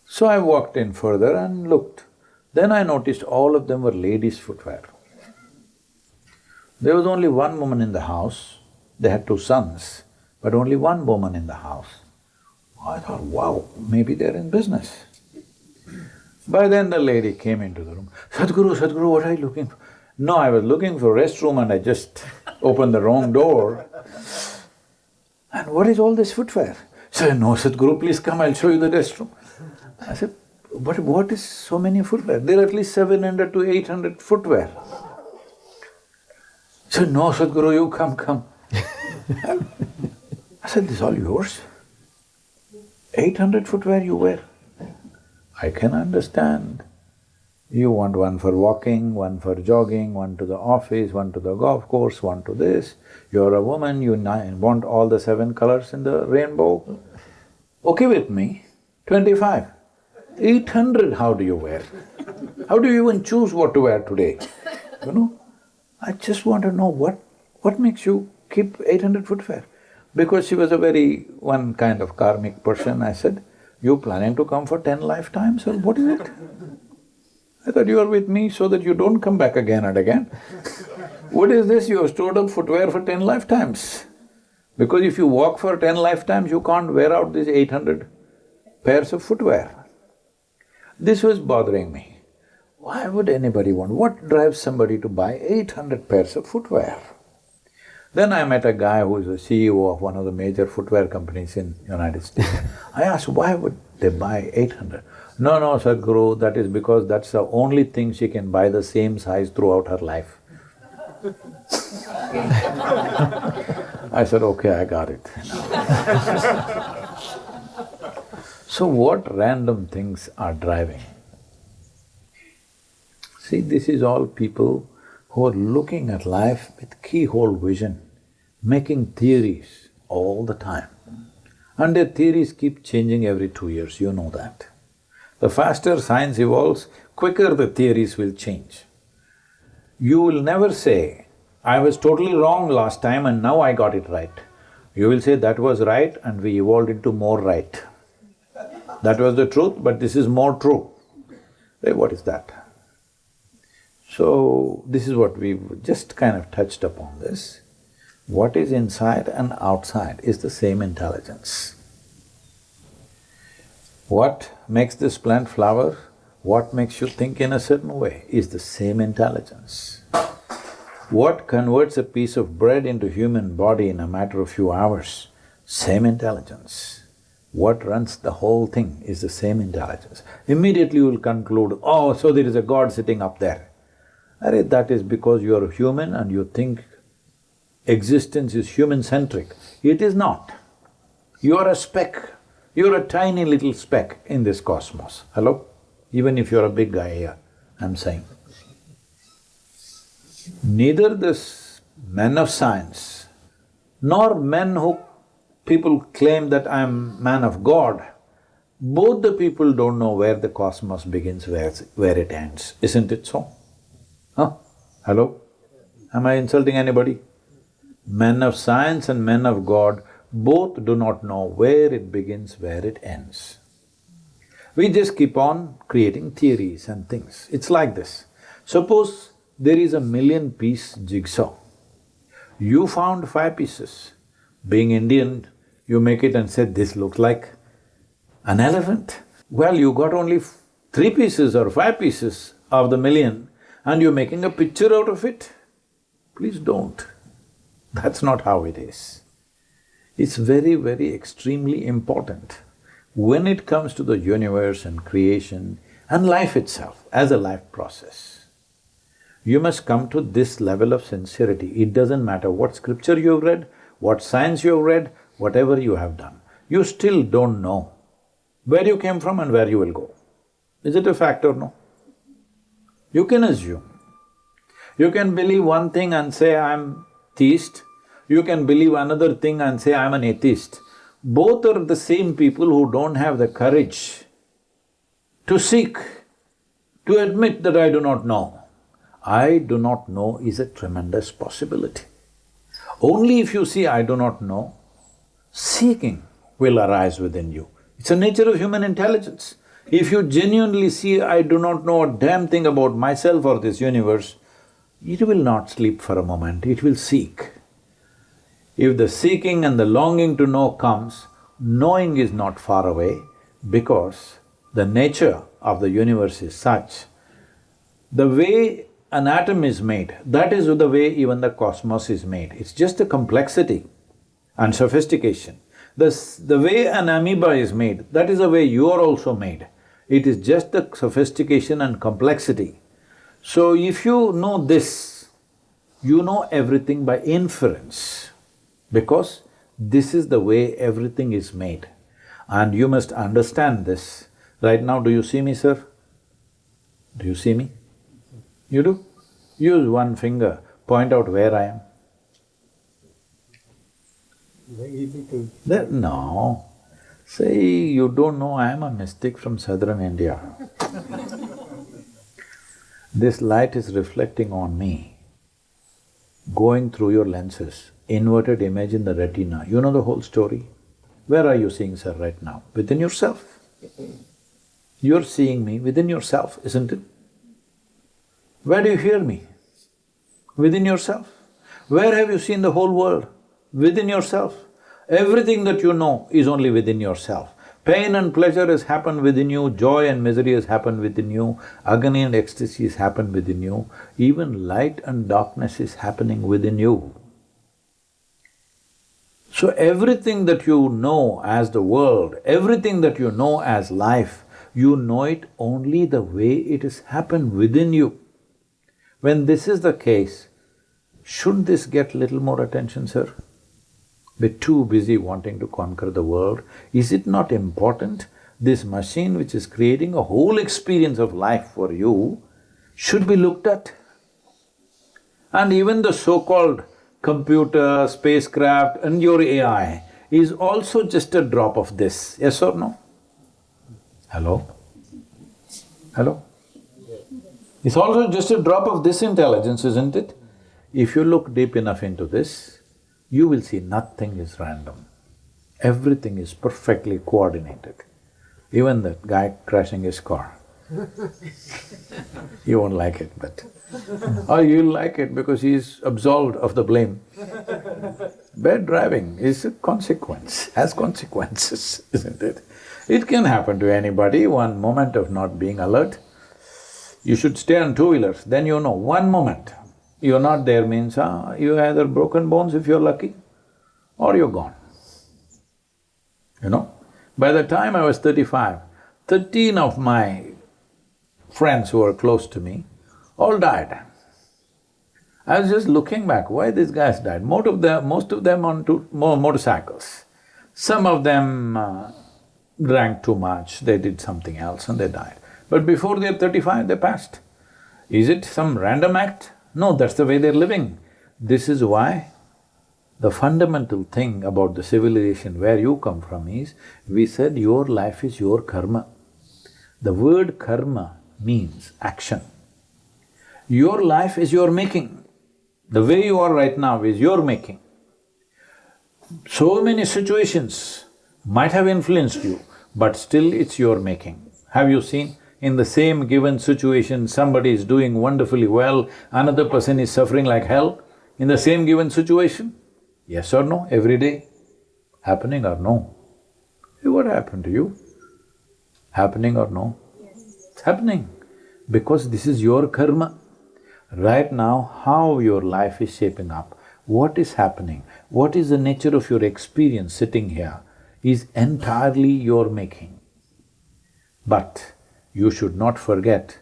So I walked in further and looked. Then I noticed all of them were ladies' footwear. There was only one woman in the house. They had 2 sons, but only one woman in the house. I thought, wow, maybe they're in business. By then the lady came into the room. Sadhguru, Sadhguru, what are you looking for? No, I was looking for a restroom and I just opened the wrong door. And what is all this footwear? She said, no, Sadhguru, please come, I'll show you the restroom. I said, but what is so many footwear? There are at least 700 to 800 footwear. She said, no, Sadhguru, you come. I said, this is all yours? 800 footwear you wear? I can understand. You want one for walking, one for jogging, one to the office, one to the golf course, one to this. You're a woman, you want all the 7 colors in the rainbow. Okay with me, 25. 800 how do you wear? How do you even choose what to wear today? You know, I just want to know what makes you keep 800 footwear? Because she was a very one kind of karmic person, I said, you planning to come for 10 lifetimes or what is it? I thought you are with me so that you don't come back again and again. What is this? You have stored up footwear for 10 lifetimes. Because if you walk for 10 lifetimes, you can't wear out these 800 pairs of footwear. This was bothering me. Why would anybody want… what drives somebody to buy 800 pairs of footwear? Then I met a guy who is the CEO of one of the major footwear companies in United States. I asked, why would they buy 800? No, Sadhguru, that is because that's the only thing she can buy the same size throughout her life. I said, okay, I got it. So what random things are driving? See, this is all people who are looking at life with keyhole vision, making theories all the time. And their theories keep changing every 2 years, you know that. The faster science evolves, quicker the theories will change. You will never say, I was totally wrong last time and now I got it right. You will say, that was right and we evolved into more right. That was the truth, but this is more true. Hey, what is that? So, this is what we've just kind of touched upon this. What is inside and outside is the same intelligence. What makes this plant flower, what makes you think in a certain way is the same intelligence. What converts a piece of bread into human body in a matter of few hours, same intelligence. What runs the whole thing is the same intelligence. Immediately you will conclude, oh, so there is a God sitting up there. Arey, that is because you are human and you think existence is human-centric. It is not. You are a speck. You're a tiny little speck in this cosmos. Hello? Even if you're a big guy here, I'm saying. Neither this men of science, nor men who people claim that I'm man of God, both the people don't know where the cosmos begins, where it ends. Isn't it so? Huh? Hello? Am I insulting anybody? Men of science and men of God both do not know where it begins, where it ends. We just keep on creating theories and things. It's like this. Suppose there is 1,000,000-piece jigsaw. You found 5 pieces. Being Indian, you make it and say, this looks like an elephant. Well, you got only 3 pieces or 5 pieces of the 1,000,000 and you're making a picture out of it. Please don't. That's not how it is. It's very, very extremely important when it comes to the universe and creation and life itself as a life process. You must come to this level of sincerity. It doesn't matter what scripture you've read, what science you've read, whatever you have done, you still don't know where you came from and where you will go. Is it a fact or no? You can assume. You can believe one thing and say, I'm theist. You can believe another thing and say, I'm an atheist. Both are the same people who don't have the courage to seek, to admit that I do not know. I do not know is a tremendous possibility. Only if you see I do not know, seeking will arise within you. It's the nature of human intelligence. If you genuinely see I do not know a damn thing about myself or this universe, it will not sleep for a moment, it will seek. If the seeking and the longing to know comes, knowing is not far away because the nature of the universe is such. The way an atom is made, that is the way even the cosmos is made. It's just a complexity and sophistication. The way an amoeba is made, that is the way you are also made. It is just the sophistication and complexity. So if you know this, you know everything by inference, because this is the way everything is made. And you must understand this. Right now, do you see me, sir? Do you see me? You do? Use one finger, point out where I am. Very easy to… No. Say, you don't know I am a mystic from southern India. This light is reflecting on me, going through your lenses, inverted image in the retina. You know the whole story? Where are you seeing, sir, right now? Within yourself. You're seeing me within yourself, isn't it? Where do you hear me? Within yourself. Where have you seen the whole world? Within yourself. Everything that you know is only within yourself. Pain and pleasure has happened within you, joy and misery has happened within you, agony and ecstasy has happened within you, even light and darkness is happening within you. So everything that you know as the world, everything that you know as life, you know it only the way it has happened within you. When this is the case, shouldn't this get little more attention, sir? We're too busy wanting to conquer the world. Is it not important? This machine which is creating a whole experience of life for you should be looked at. And even the so-called computer, spacecraft and your AI is also just a drop of this, yes or no? Hello? Hello? It's also just a drop of this intelligence, isn't it? If you look deep enough into this, you will see nothing is random. Everything is perfectly coordinated. Even that guy crashing his car. You won't like it, but… or you'll like it because he's absolved of the blame. Bad driving is a consequence, has consequences, isn't it? It can happen to anybody, one moment of not being alert. You should stay on two-wheelers, then you know, one moment you're not there means, you either broken bones if you're lucky, or you're gone. You know? By the time I was 35, 13 of my friends who were close to me all died. I was just looking back, why these guys died? Most of them on motorcycles. Some of them drank too much, they did something else and they died. But before they're 35, they passed. Is it some random act? No, that's the way they're living. This is why the fundamental thing about the civilization where you come from is, we said your life is your karma. The word karma means action. Your life is your making. The way you are right now is your making. So many situations might have influenced you, but still it's your making. Have you seen? In the same given situation, somebody is doing wonderfully well, another person is suffering like hell in the same given situation? Yes or no, every day? Happening or no? Hey, what happened to you? Happening or no? Yes. It's happening, because this is your karma. Right now, how your life is shaping up, what is happening, what is the nature of your experience sitting here is entirely your making. But you should not forget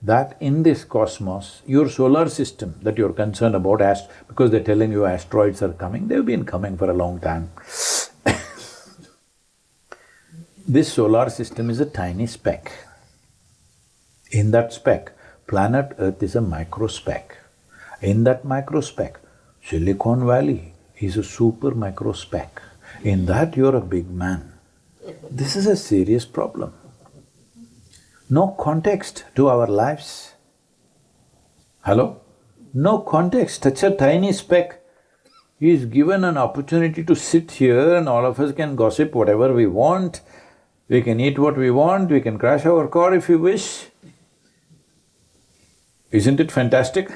that in this cosmos, your solar system that you're concerned about, because they're telling you asteroids are coming, they've been coming for a long time. This solar system is a tiny speck. In that speck, planet Earth is a micro speck. In that micro speck, Silicon Valley is a super micro speck. In that, you're a big man. This is a serious problem. No context to our lives. Hello? No context, such a tiny speck. He is given an opportunity to sit here and all of us can gossip whatever we want, we can eat what we want, we can crash our car if we wish. Isn't it fantastic?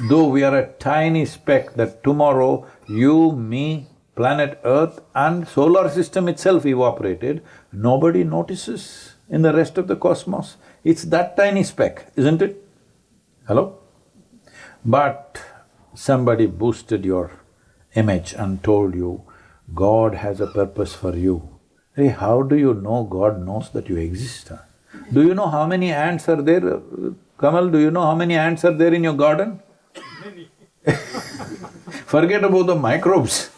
Though we are a tiny speck that tomorrow you, me, planet Earth and solar system itself evaporated, nobody notices in the rest of the cosmos. It's that tiny speck, isn't it? Hello? But somebody boosted your image and told you, God has a purpose for you. Hey, how do you know God knows that you exist? Do you know how many ants are there? Kamal, do you know how many ants are there in your garden? Many. Forget about the microbes.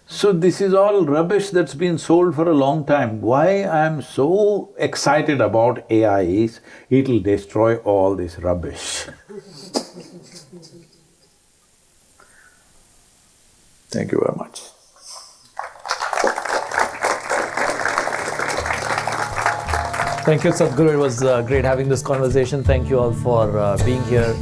So this is all rubbish that's been sold for a long time. Why I'm so excited about AI is, it'll destroy all this rubbish. Thank you very much. Thank you, Sadhguru. It was great having this conversation. Thank you all for being here.